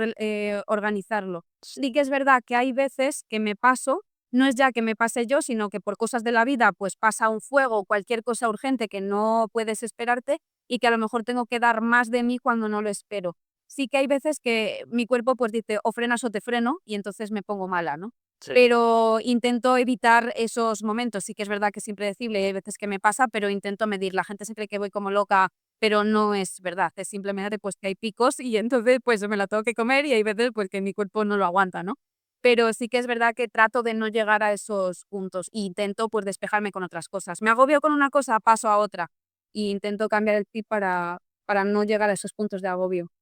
A: organizarlo. Sí que es verdad que hay veces que me paso, no es ya que me pase yo, sino que por cosas de la vida, pues pasa un fuego o cualquier cosa urgente que no puedes esperarte y que a lo mejor tengo que dar más de mí cuando no lo espero. Sí que hay veces que mi cuerpo pues dice o frenas o te freno y entonces me pongo mala, ¿no?
B: Sí.
A: Pero intento evitar esos momentos. Sí que es verdad que es impredecible y hay veces que me pasa, pero intento medir. La gente se cree que voy como loca, pero no es verdad. Es simplemente, pues, que hay picos y entonces, pues, me la tengo que comer y hay veces, pues, que mi cuerpo no lo aguanta, ¿no? Pero sí que es verdad que trato de no llegar a esos puntos e intento, pues, despejarme con otras cosas. Me agobio con una cosa, paso a otra e intento cambiar el chip para no llegar a esos puntos de agobio.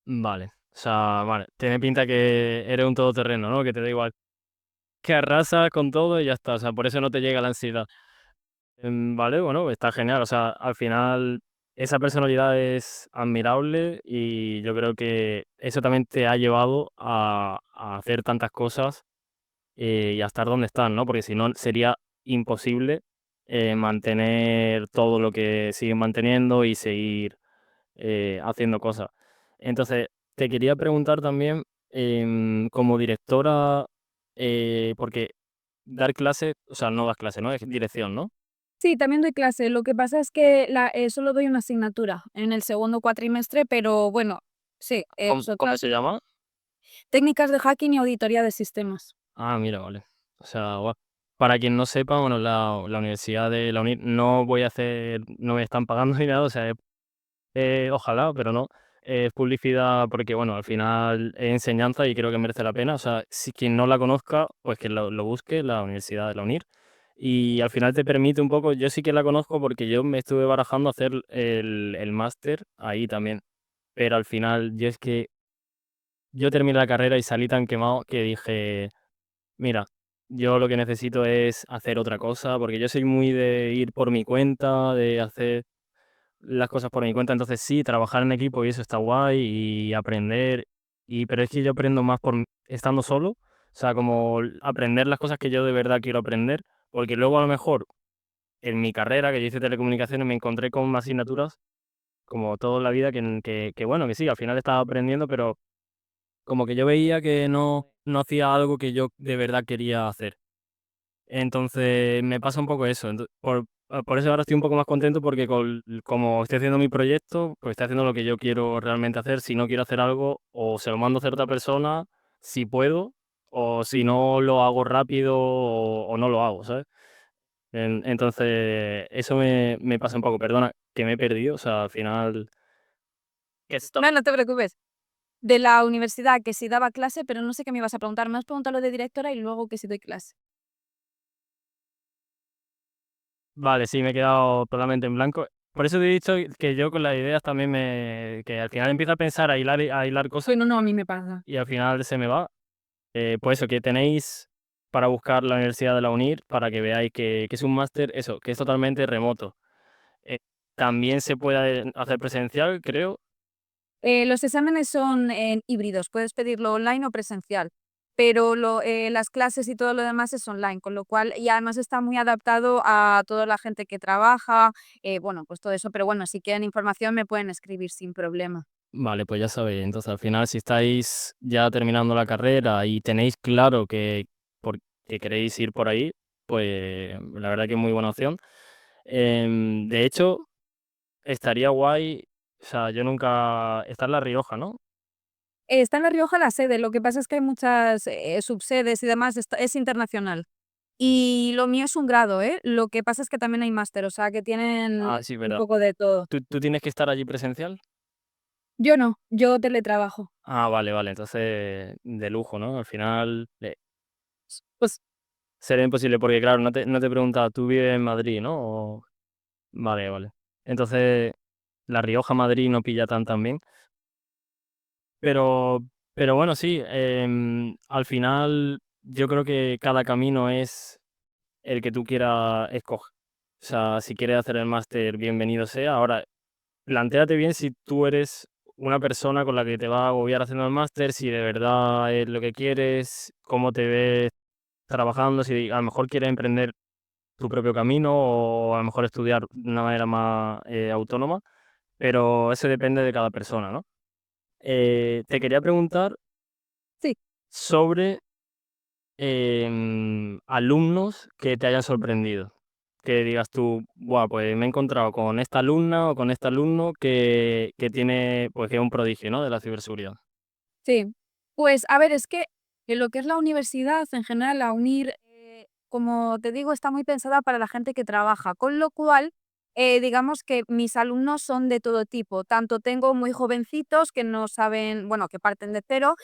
B: Vale, o sea, vale, tiene pinta que eres un todoterreno, ¿no? Que te da igual, que arrasas con todo y ya está, o sea, por eso no te llega la ansiedad. Vale, bueno, está genial, o sea, al final esa personalidad es admirable y yo creo que eso también te ha llevado a hacer tantas cosas, y a estar donde estás, ¿no? Porque si no sería imposible, mantener todo lo que sigues manteniendo y seguir, haciendo cosas. Entonces, te quería preguntar también, como directora, porque dar clases, o sea, no das clases, ¿no? Es dirección, ¿no?
A: Sí, también doy clase. Lo que pasa es que solo doy una asignatura en el segundo cuatrimestre, pero bueno, sí,
B: ¿Cómo se llama?
A: técnicas de hacking y auditoría de sistemas.
B: Ah, mira, vale. O sea, guau. Para quien no sepa, bueno, la universidad de la UNIR no me están pagando ni nada, o sea, ojalá, pero no. Es publicidad porque, bueno, al final es enseñanza y creo que merece la pena. O sea, si quien no la conozca, pues que lo busque, la Universidad de la UNIR. Y al final te permite un poco, yo sí que la conozco porque yo me estuve barajando hacer el máster ahí también. Pero al final, yo es que yo terminé la carrera y salí tan quemado que dije, mira, yo lo que necesito es hacer otra cosa, porque yo soy muy de ir por mi cuenta, de hacer las cosas por mi cuenta, entonces sí, trabajar en equipo y eso está guay y aprender, pero es que yo aprendo más estando solo, o sea, como aprender las cosas que yo de verdad quiero aprender, porque luego a lo mejor en mi carrera, que yo hice telecomunicaciones, me encontré con asignaturas, como toda la vida, que bueno, que sí, al final estaba aprendiendo, pero como que yo veía que no hacía algo que yo de verdad quería hacer. Entonces, me pasa un poco eso. Por eso ahora estoy un poco más contento porque como estoy haciendo mi proyecto, pues estoy haciendo lo que yo quiero realmente hacer. Si no quiero hacer algo, o se lo mando a hacer otra persona, si puedo, o si no lo hago rápido o no lo hago, ¿sabes? Entonces, eso me pasa un poco. Perdona, que me he perdido. O sea, al final... ¿Qué
A: No, no te preocupes. De la universidad, que si daba clase, pero no sé qué me ibas a preguntar. Me has preguntado lo de directora y luego que si doy clase.
B: Vale, sí, me he quedado totalmente en blanco. Por eso te he dicho que yo con las ideas también que al final empiezo a pensar, a hilar cosas
A: Bueno, no, a mí me pasa.
B: y al final se me va. Pues eso, que tenéis para buscar la Universidad de la UNIR para que veáis que es un máster, eso, que es totalmente remoto. Eh, También se puede hacer presencial, creo.
A: Los exámenes son híbridos, puedes pedirlo online o presencial, pero las clases y todo lo demás es online, con lo cual y además está muy adaptado a toda la gente que trabaja, bueno, pues todo eso, pero bueno, si quieren información me pueden escribir sin problema.
B: Vale, pues ya sabéis. Entonces, al final, si estáis ya terminando la carrera y tenéis claro que queréis ir por ahí, pues la verdad que es muy buena opción. De hecho, estaría guay, o sea, yo nunca... Está en La Rioja, ¿no?
A: Está en La Rioja la sede, lo que pasa es que hay muchas, subsedes y demás, es internacional. Y lo mío es un grado, ¿eh? Lo que pasa es que también hay máster, o sea, que tienen
B: Ah, sí,
A: un
B: verdad.
A: poco de todo.
B: ¿Tú tienes que estar allí presencial?
A: Yo no, yo teletrabajo.
B: Ah, vale, vale. Entonces, de lujo, ¿no? Al final, pues sería imposible porque, claro, no te he preguntado, tú vives en Madrid, ¿no? Vale, vale. Entonces, La Rioja, Madrid no pilla tan bien. Pero, pero bueno, sí, al final yo creo que cada camino es el que tú quieras escoger. O sea, si quieres hacer el máster, bienvenido sea. Ahora, plantéate bien si tú eres una persona con la que te va a agobiar haciendo el máster, si de verdad es lo que quieres, cómo te ves trabajando, si a lo mejor quieres emprender tu propio camino o a lo mejor estudiar de una manera más autónoma, pero eso depende de cada persona, ¿no? Te quería preguntar
A: Sí.
B: sobre alumnos que te hayan sorprendido. Que digas tú, buah, pues me he encontrado con esta alumna o con este alumno que tiene, pues que es un prodigio, ¿no? De la ciberseguridad.
A: Sí, pues a ver, es que en lo que es la universidad, en general, la UNIR, como te digo, está muy pensada para la gente que trabaja, con lo cual, digamos que mis alumnos son de todo tipo, tanto tengo muy jovencitos que no saben, bueno, que parten de cero,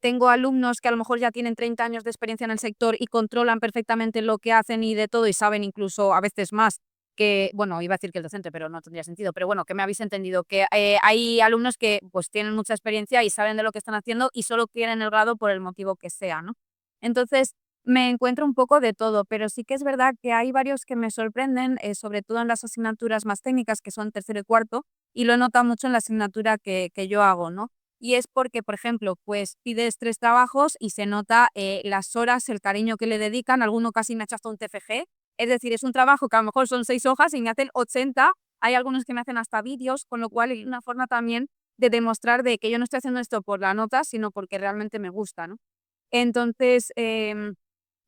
A: tengo alumnos que a lo mejor ya tienen 30 años de experiencia en el sector y controlan perfectamente lo que hacen y de todo y saben incluso a veces más que, bueno, iba a decir que el docente, pero no tendría sentido, pero bueno, que me habéis entendido, que hay alumnos que pues tienen mucha experiencia y saben de lo que están haciendo y solo quieren el grado por el motivo que sea, ¿no? Entonces, me encuentro un poco de todo, pero sí que es verdad que hay varios que me sorprenden, sobre todo en las asignaturas más técnicas, que son tercero y cuarto, y lo he notado mucho en la asignatura que yo hago, ¿no? Y es porque, por ejemplo, pues pides 3 trabajos y se nota las horas, el cariño que le dedican, alguno casi me ha hecho hasta un TFG, es decir, es un trabajo que a lo mejor son 6 hojas y me hacen 80, hay algunos que me hacen hasta vídeos, con lo cual es una forma también de demostrar de que yo no estoy haciendo esto por la nota, sino porque realmente me gusta, ¿no? Entonces,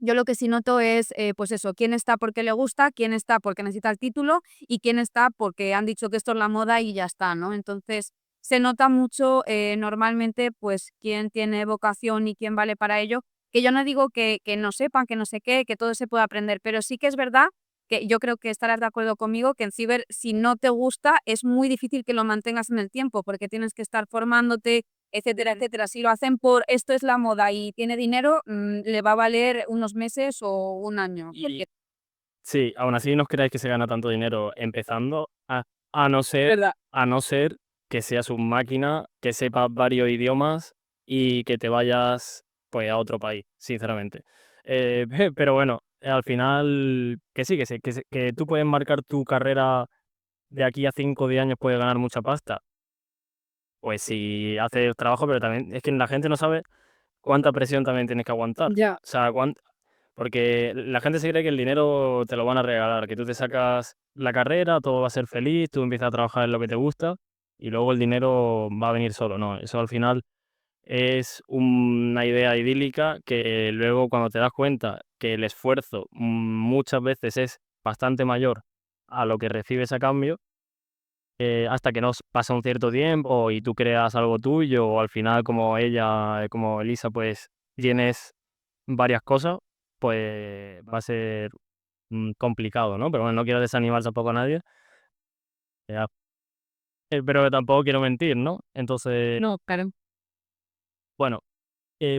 A: yo lo que sí noto es, pues eso, quién está porque le gusta, quién está porque necesita el título y quién está porque han dicho que esto es la moda y ya está, ¿no? Entonces, se nota mucho, normalmente, pues, quién tiene vocación y quién vale para ello, que yo no digo que no sepan, que no sé qué, que todo se puede aprender, pero sí que es verdad que yo creo que estarás de acuerdo conmigo que en ciber, si no te gusta, es muy difícil que lo mantengas en el tiempo, porque tienes que estar formándote, etcétera, etcétera. Si lo hacen por esto es la moda y tiene dinero, le va a valer unos meses o un año.
B: Y sí, aún así no os creáis que se gana tanto dinero empezando, a no ser,
A: ¿Verdad?
B: a no ser que seas un máquina, que sepas varios idiomas y que te vayas pues a otro país, sinceramente. Pero bueno, al final que sí, que tú puedes marcar tu carrera de aquí a 5 o 10 años, puedes ganar mucha pasta. Pues si haces trabajo, pero también es que la gente no sabe cuánta presión también tienes que aguantar. O
A: Ya.
B: sea, porque la gente se cree que el dinero te lo van a regalar, que tú te sacas la carrera, todo va a ser feliz, tú empiezas a trabajar en lo que te gusta y luego el dinero va a venir solo, ¿no? Eso al final es una idea idílica que luego cuando te das cuenta que el esfuerzo muchas veces es bastante mayor a lo que recibes a cambio, hasta que no pasa un cierto tiempo y tú creas algo tuyo o al final como ella, como Elisa, pues tienes varias cosas, pues va a ser complicado, ¿no? Pero bueno, no quiero desanimar tampoco a nadie, ya, pero tampoco quiero mentir, ¿no? Entonces,
A: No, claro.
B: bueno,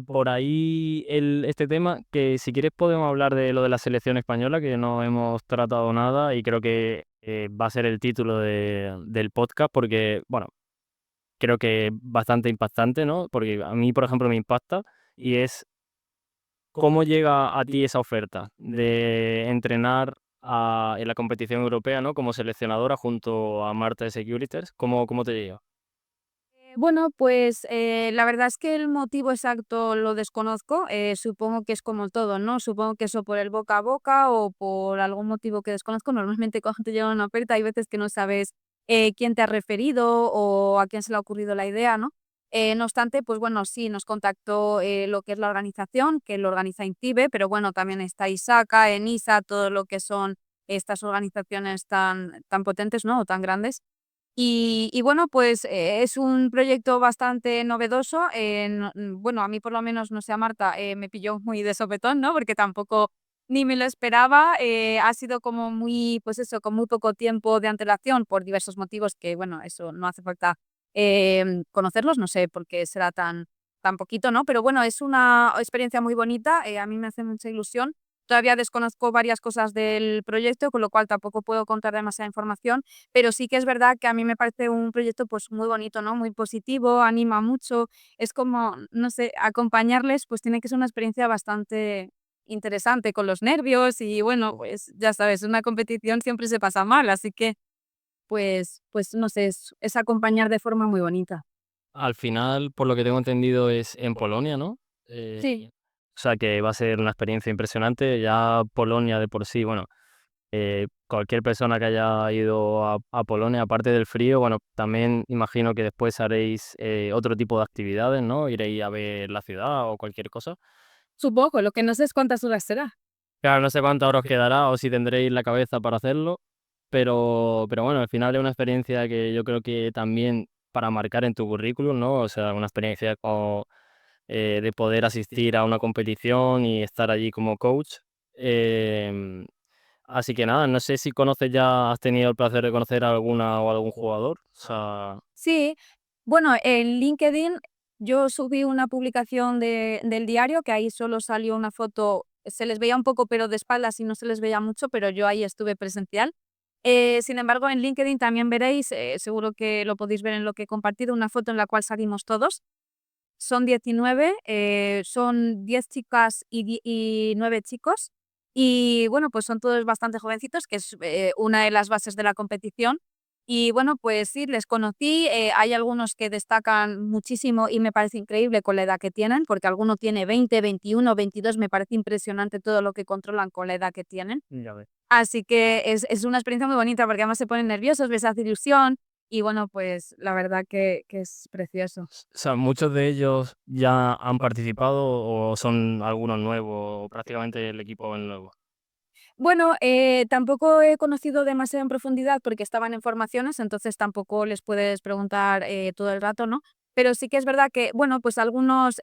B: por ahí este tema, que si quieres podemos hablar de lo de la selección española, que no hemos tratado nada y creo que va a ser el título del podcast, porque, bueno, creo que es bastante impactante, ¿no? Porque a mí, por ejemplo, me impacta y es ¿Cómo llega a ti esa oferta de entrenar en la competición europea, ¿no? Como seleccionadora junto a Marta de Securitas? ¿Cómo te llega?
A: Bueno, pues, la verdad es que el motivo exacto lo desconozco, supongo que es como todo, ¿no? Supongo que eso por el boca a boca o por algún motivo que desconozco. Normalmente cuando te llega una oferta hay veces que no sabes, quién te ha referido o a quién se le ha ocurrido la idea, ¿no? No obstante, pues bueno, sí, nos contactó, lo que es la organización, que lo organiza INCIBE, pero bueno, también está ISACA, ENISA, todo lo que son estas organizaciones tan potentes, ¿no? O tan grandes. Y bueno, pues, es un proyecto bastante novedoso, bueno, a mí por lo menos, no sé a Marta, me pilló muy de sopetón, ¿no? Porque tampoco ni me lo esperaba, ha sido como muy, pues eso, con muy poco tiempo de antelación por diversos motivos que, bueno, eso no hace falta, conocerlos, no sé por qué será tan poquito, ¿no? Pero bueno, es una experiencia muy bonita, a mí me hace mucha ilusión. Todavía desconozco varias cosas del proyecto, con lo cual tampoco puedo contar demasiada información, pero sí que es verdad que a mí me parece un proyecto, pues, muy bonito, ¿no? Muy positivo, anima mucho. Es como, no sé, acompañarles, pues, tiene que ser una experiencia bastante interesante con los nervios y, bueno, pues, ya sabes, una competición siempre se pasa mal, así que, pues, no sé, es acompañar de forma muy bonita.
B: Al final, por lo que tengo entendido, es en Polonia, ¿no?
A: Sí.
B: O sea, que va a ser una experiencia impresionante. Ya Polonia de por sí, bueno, cualquier persona que haya ido a Polonia, aparte del frío, bueno, también imagino que después haréis otro tipo de actividades, ¿no? Iréis a ver la ciudad o cualquier cosa.
A: Supongo, lo que no sé es cuántas horas será.
B: Claro, no sé cuántas horas os quedará o si tendréis la cabeza para hacerlo, pero bueno, al final es una experiencia que yo creo que también para marcar en tu currículum, ¿no? O sea, una experiencia como de poder asistir a una competición y estar allí como coach. Em, Así que nada, no sé si conoces ya, has tenido el placer de conocer a alguna o algún jugador. O sea,
A: Sí, bueno, en LinkedIn yo subí una publicación del diario, que ahí solo salió una foto, se les veía un poco, pero de espaldas y no se les veía mucho, pero yo ahí estuve presencial. Sin embargo, en LinkedIn también veréis, seguro que lo podéis ver en lo que he compartido, una foto en la cual salimos todos. Son 19, son 10 chicas y 9 chicos. Y bueno, pues son todos bastante jovencitos, que es una de las bases de la competición. Y bueno, pues sí, les conocí. Hay algunos que destacan muchísimo y me parece increíble con la edad que tienen, porque alguno tiene 20, 21, 22. Me parece impresionante todo lo que controlan con la edad que tienen.
B: ya ves.
A: Así que es una experiencia muy bonita porque además se ponen nerviosos, les hace ilusión y bueno, pues la verdad que es precioso.
B: O sea, muchos de ellos ya han participado o son algunos nuevos, o prácticamente el equipo es nuevo.
A: Bueno, tampoco he conocido demasiado en profundidad porque estaban en formaciones, entonces tampoco les puedes preguntar, todo el rato, ¿no? Pero sí que es verdad que, bueno, pues algunos,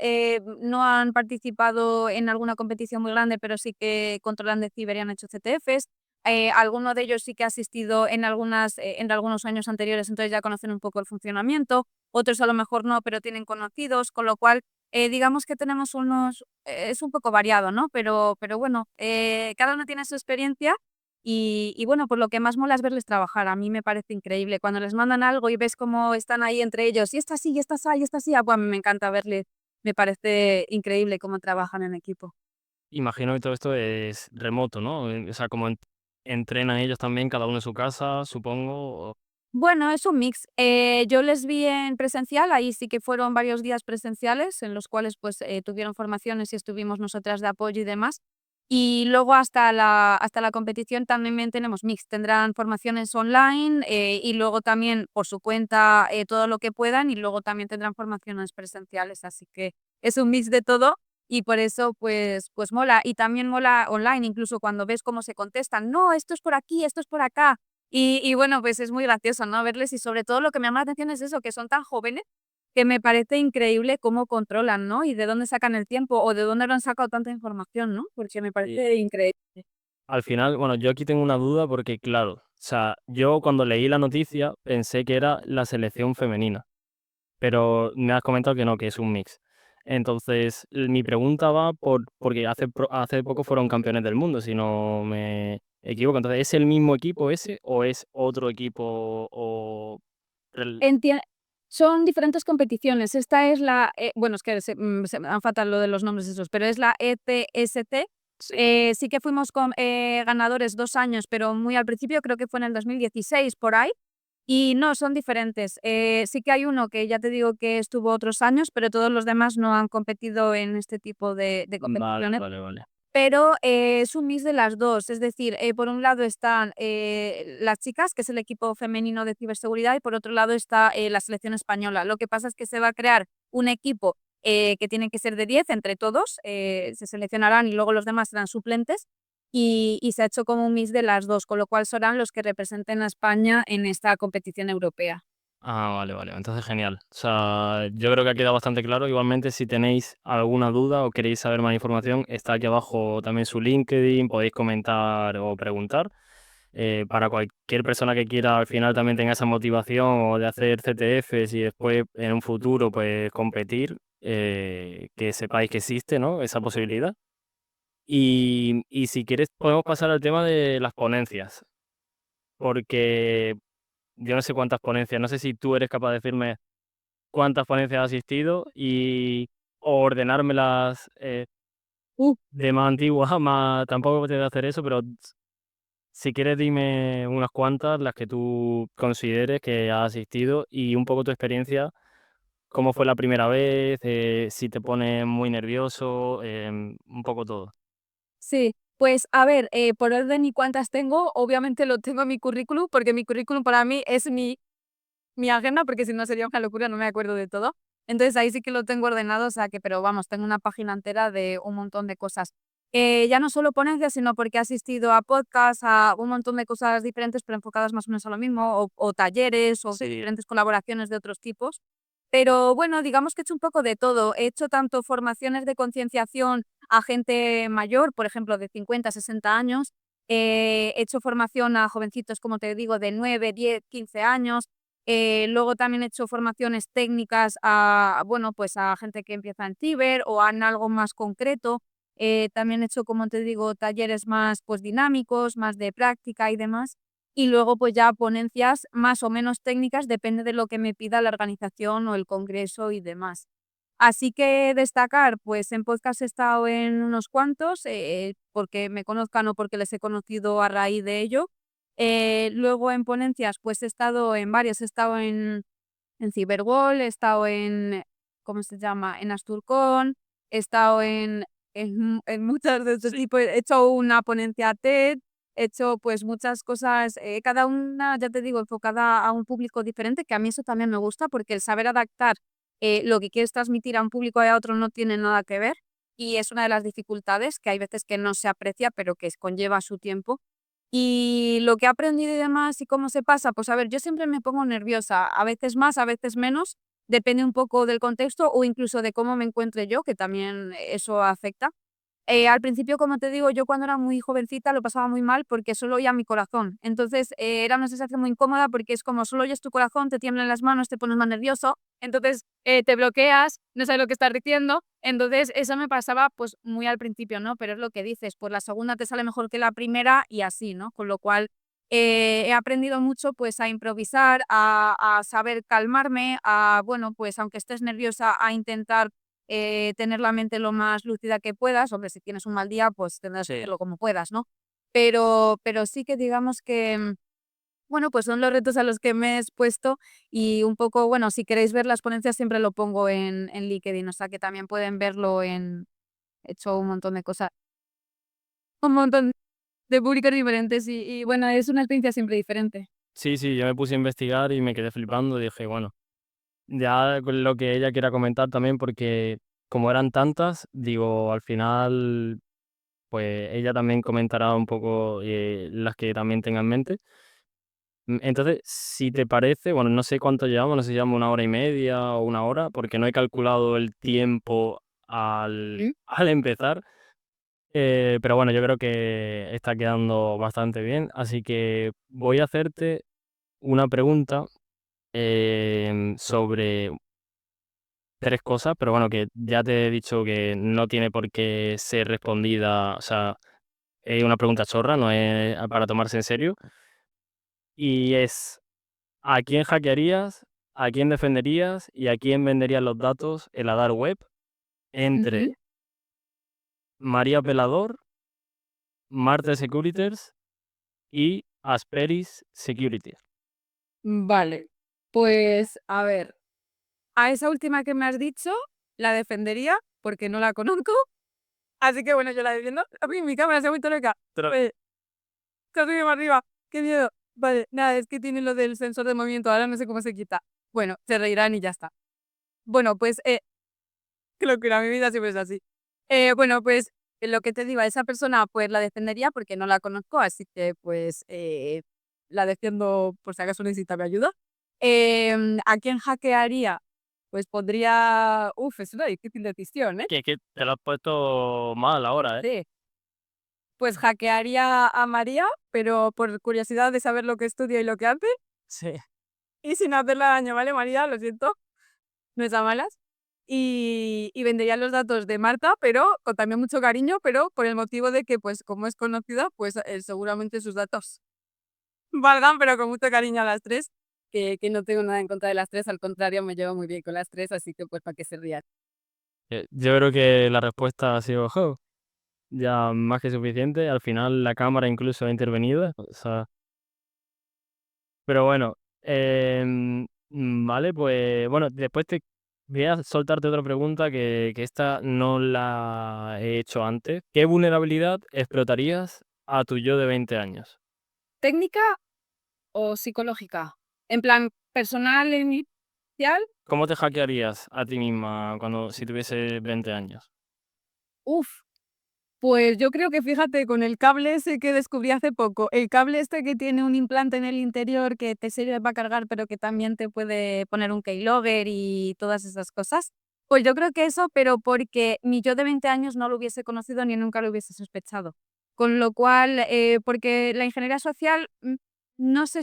A: no han participado en alguna competición muy grande, pero sí que controlan de ciber y han hecho CTFs. Alguno de ellos sí que ha asistido en algunos años anteriores, entonces ya conocen un poco el funcionamiento. Otros a lo mejor no, pero tienen conocidos, con lo cual, digamos que tenemos es un poco variado, ¿no? Pero bueno, cada uno tiene su experiencia y bueno, pues lo que más mola es verles trabajar. A mí me parece increíble. Cuando les mandan algo y ves cómo están ahí entre ellos, y esta sí, y esta sí, y esta sí, pues a mí me encanta verles. Me parece increíble cómo trabajan en equipo.
B: Imagino que todo esto es remoto, ¿no? O sea, como entrenan ellos también, cada uno en su casa, supongo.
A: Bueno, es un mix. Yo les vi en presencial, ahí sí que fueron varios días presenciales en los cuales pues tuvieron formaciones y estuvimos nosotras de apoyo y demás. Y luego hasta la competición también tenemos mix. Tendrán formaciones online y luego también por su cuenta todo lo que puedan y luego también tendrán formaciones presenciales. Así que es un mix de todo y por eso pues mola. Y también mola online, incluso cuando ves cómo se contestan. No, esto es por aquí, esto es por acá. Y bueno, pues es muy gracioso, ¿no? Verles y sobre todo lo que me llama la atención es eso, que son tan jóvenes que me parece increíble cómo controlan, ¿no? Y de dónde sacan el tiempo o de dónde lo han sacado tanta información, ¿no? Porque me
B: Y
A: parece increíble.
B: al final, bueno, yo aquí tengo una duda porque, claro, o sea, yo cuando leí la noticia pensé que era la selección femenina, pero me has comentado que no, que es un mix. Entonces, mi pregunta va porque hace poco fueron campeones del mundo, si no me equivoco. Entonces, ¿es el mismo equipo ese o es otro equipo o...
A: Son diferentes competiciones. Esta es la, bueno, es que se me dan fatal lo de los nombres esos, pero es la ETST.
B: Sí.
A: Sí que fuimos ganadores 2 años, pero muy al principio, creo que fue en el 2016 por ahí. Y no, son diferentes. Sí que hay uno que ya te digo que estuvo otros años, pero todos los demás no han competido en este tipo de
B: Vale,
A: competiciones.
B: vale, vale.
A: Pero, es un mix de las 2, es decir, por un lado están, las chicas, que es el equipo femenino de ciberseguridad, y por otro lado está, la selección española. Lo que pasa es que se va a crear un equipo, que tiene que ser de 10 entre todos, se seleccionarán y luego los demás serán suplentes, y se ha hecho como un mix de las 2, con lo cual serán los que representen a España en esta competición europea.
B: Ah, vale, vale. Entonces genial. O sea, yo creo que ha quedado bastante claro. Igualmente, si tenéis alguna duda o queréis saber más información, está aquí abajo también su LinkedIn, podéis comentar o preguntar. Para cualquier persona que quiera al final también tenga esa motivación o de hacer CTFs y después en un futuro pues competir, que sepáis que existe, ¿no? Esa posibilidad. Y si quieres podemos pasar al tema de las ponencias, porque yo no sé cuántas ponencias, no sé si tú eres capaz de decirme cuántas ponencias has asistido y o ordenármelas, de más antiguas a más tampoco te voy a hacer eso, pero si quieres dime unas cuantas, las que tú consideres que has asistido y un poco tu experiencia, cómo fue la primera vez, si te pones muy nervioso, un poco todo.
A: Sí, pues a ver, por orden y cuántas tengo, obviamente lo tengo en mi currículum, porque mi currículum para mí es mi agenda, porque si no sería una locura, no me acuerdo de todo. Entonces ahí sí que lo tengo ordenado, o sea que, pero vamos, tengo una página entera de un montón de cosas. Ya no solo ponencias, sino porque he asistido a podcasts, a un montón de cosas diferentes, pero enfocadas más o menos a lo mismo, o talleres, o
B: Sí,
A: diferentes colaboraciones de otros tipos. Pero bueno, digamos que he hecho un poco de todo. He hecho tanto formaciones de concienciación a gente mayor, por ejemplo, de 50, 60 años. He hecho formación a jovencitos, como te digo, de 9, 10, 15 años. Luego también he hecho formaciones técnicas a, bueno, pues a gente que empieza en ciber o en algo más concreto. También he hecho, como te digo, talleres más pues dinámicos, más de práctica y demás. Y luego pues ya ponencias más o menos técnicas, depende de lo que me pida la organización o el congreso y demás. Así que destacar, pues en podcast he estado en unos cuantos, porque me conozcan o porque les he conocido a raíz de ello. Luego en ponencias, pues he estado en varios, he estado en Cyberwall, he estado en, ¿cómo se llama? En Asturcon, he estado en muchas de este
B: sí.
A: tipo, he hecho una ponencia TED, he hecho pues muchas cosas, cada una, ya te digo, enfocada a un público diferente, que a mí eso también me gusta, porque el saber adaptar lo que quieres transmitir a un público y a otro no tiene nada que ver, y es una de las dificultades que hay veces que no se aprecia, pero que conlleva su tiempo. Y lo que he aprendido y demás, y cómo se pasa, pues a ver, yo siempre me pongo nerviosa, a veces más, a veces menos, depende un poco del contexto o incluso de cómo me encuentre yo, que también eso afecta. Al principio, como te digo, yo cuando era muy jovencita lo pasaba muy mal porque solo oía mi corazón. Entonces, era una sensación muy incómoda porque es como solo oyes tu corazón, te tiemblan las manos, te pones más nervioso, entonces te bloqueas, no sabes lo que estás diciendo. Entonces, eso me pasaba pues muy al principio, ¿no? Pero es lo que dices, pues la segunda te sale mejor que la primera y así, ¿no? Con lo cual he aprendido mucho pues a improvisar, a saber calmarme, a, bueno, pues aunque estés nerviosa, a intentar tener la mente lo más lúcida que puedas. Hombre, si tienes un mal día, pues tendrás que
B: Sí.
A: hacerlo como puedas, ¿no? Pero sí que digamos que, bueno, pues son los retos a los que me he expuesto y un poco, bueno, si queréis ver las ponencias siempre lo pongo en LinkedIn, o sea que también pueden verlo en, he hecho un montón de cosas, un montón de públicos diferentes y bueno, es una experiencia siempre diferente.
B: Sí, sí, yo me puse a investigar y me quedé flipando, dije, bueno, ya con lo que ella quiera comentar también, porque como eran tantas, digo, al final, pues ella también comentará un poco, las que también tenga en mente. Entonces, si te parece, bueno, no sé cuánto llevamos, no sé si llevamos 1 hora y media o 1 hora, porque no he calculado el tiempo al,
A: ¿Mm?
B: al empezar, pero bueno, yo creo que está quedando bastante bien, así que voy a hacerte una pregunta sobre 3 cosas, pero bueno, que ya te he dicho que no tiene por qué ser respondida, o sea, es una pregunta chorra, no es para tomarse en serio, y es, ¿a quién hackearías? ¿A quién defenderías y a quién venderías los datos en la dark web
A: Ujú.
B: entre María Pelador, Marte Securiters y Asperis Security?
A: Vale, pues a ver, a esa última que me has dicho la defendería porque no la conozco, así que bueno, yo la defiendo. A mí mi cámara se ha vuelto loca.
B: Pero
A: Pues, casi me va arriba, qué miedo. Vale, nada, es que tiene lo del sensor de movimiento, ahora no sé cómo se quita. Bueno, se reirán y ya está. Bueno, pues, qué locura, mi vida siempre es así. Bueno, pues, lo que te digo, a esa persona, pues, la defendería porque no la conozco, así que, pues, la defiendo por si acaso necesita mi ayuda. ¿A quién hackearía? Pues podría es una difícil decisión, ¿eh?
B: que te lo has puesto mal ahora, ¿eh?
A: Sí. Pues hackearía a María, pero por curiosidad de saber lo que estudia y lo que hace,
B: Sí.
A: y sin hacerle daño, ¿vale, María? Lo siento, no es a malas. Y vendería los datos de Marta, pero con también mucho cariño, pero por el motivo de que, pues, como es conocida, pues, seguramente sus datos valgan, pero con mucho cariño a las 3, que no tengo nada en contra de las 3, al contrario, me llevo muy bien con las 3, así que, pues, para que se rían.
B: Yo creo que la respuesta ha sido ya más que suficiente. Al final la cámara incluso ha intervenido. O sea, pero bueno, vale, pues bueno, después te voy a soltarte otra pregunta que esta no la he hecho antes. ¿Qué vulnerabilidad explotarías a tu yo de 20 años?
A: ¿Técnica o psicológica? En plan, personal, inicial.
B: ¿Cómo te hackearías a ti misma cuando si tuviese 20 años?
A: Uf, pues yo creo que fíjate, con el cable ese que descubrí hace poco, el cable este que tiene un implante en el interior que te sirve para cargar, pero que también te puede poner un keylogger y todas esas cosas. Pues yo creo que eso, pero porque mi yo de 20 años no lo hubiese conocido ni nunca lo hubiese sospechado. Con lo cual, porque la ingeniería social, no sé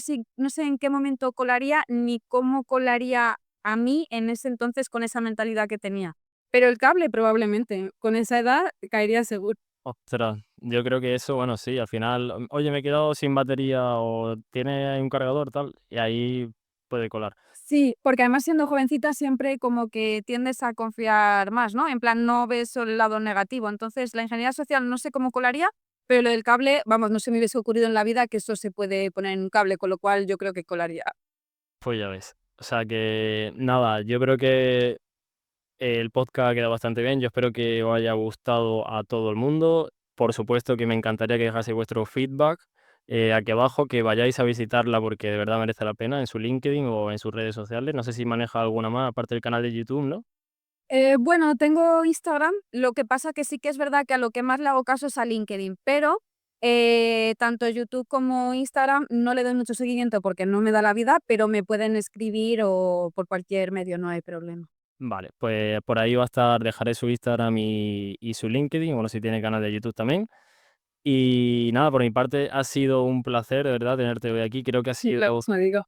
A: en qué momento colaría ni cómo colaría a mí en ese entonces con esa mentalidad que tenía. Pero el cable probablemente, con esa edad caería seguro.
B: Ostras, yo creo que eso, bueno, sí, al final, oye, me he quedado sin batería o tiene ahí un cargador, tal, y ahí puede colar.
A: Sí, porque además siendo jovencita siempre como que tiendes a confiar más, ¿no? En plan, no ves solo el lado negativo. Entonces, la ingeniería social no sé cómo colaría, pero lo del cable, vamos, no se me hubiese ocurrido en la vida que eso se puede poner en un cable, con lo cual yo creo que colaría.
B: Pues ya ves. O sea que, nada, yo creo que el podcast ha quedado bastante bien. Yo espero que os haya gustado a todo el mundo. Por supuesto que me encantaría que dejaseis vuestro feedback aquí abajo, que vayáis a visitarla porque de verdad merece la pena en su LinkedIn o en sus redes sociales. No sé si maneja alguna más, aparte del canal de YouTube, ¿no?
A: Bueno, tengo Instagram, lo que pasa que sí que es verdad que a lo que más le hago caso es a LinkedIn, pero tanto YouTube como Instagram no le doy mucho seguimiento porque no me da la vida, pero me pueden escribir o por cualquier medio, no hay problema.
B: Vale, pues por ahí va a estar, dejaré su Instagram y su LinkedIn, bueno, si tiene canal de YouTube también. Y nada, por mi parte ha sido un placer, de verdad, tenerte hoy aquí. Creo que ha
A: Lo
B: sido
A: mismo digo.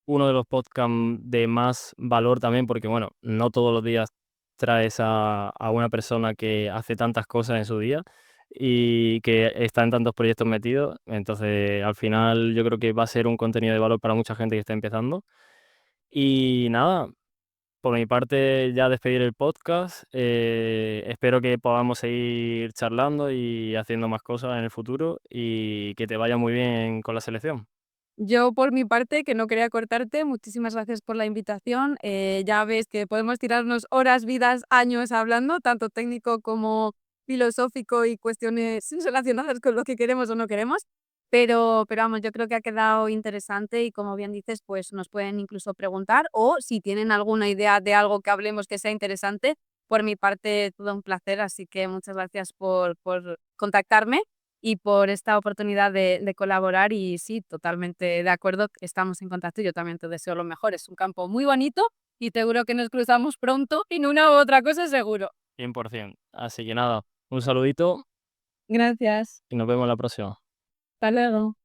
B: uno de los podcasts de más valor también, porque bueno, no todos los días traes a una persona que hace tantas cosas en su día y que está en tantos proyectos metidos. Entonces, al final yo creo que va a ser un contenido de valor para mucha gente que está empezando. Y nada, por mi parte ya despedir el podcast. Espero que podamos seguir charlando y haciendo más cosas en el futuro y que te vaya muy bien con la selección.
A: Yo, por mi parte, que no quería cortarte, muchísimas gracias por la invitación. Ya ves que podemos tirarnos horas, vidas, años hablando, tanto técnico como filosófico y cuestiones relacionadas con lo que queremos o no queremos. Pero vamos, yo creo que ha quedado interesante y como bien dices, pues nos pueden incluso preguntar o si tienen alguna idea de algo que hablemos que sea interesante, por mi parte, todo un placer. Así que muchas gracias por contactarme y por esta oportunidad de colaborar y sí, totalmente de acuerdo, estamos en contacto y yo también te deseo lo mejor. Es un campo muy bonito y seguro que nos cruzamos pronto en una u otra cosa seguro.
B: 100%. Así que nada, un saludito
A: Gracias.
B: y nos vemos la próxima.
A: Hasta luego.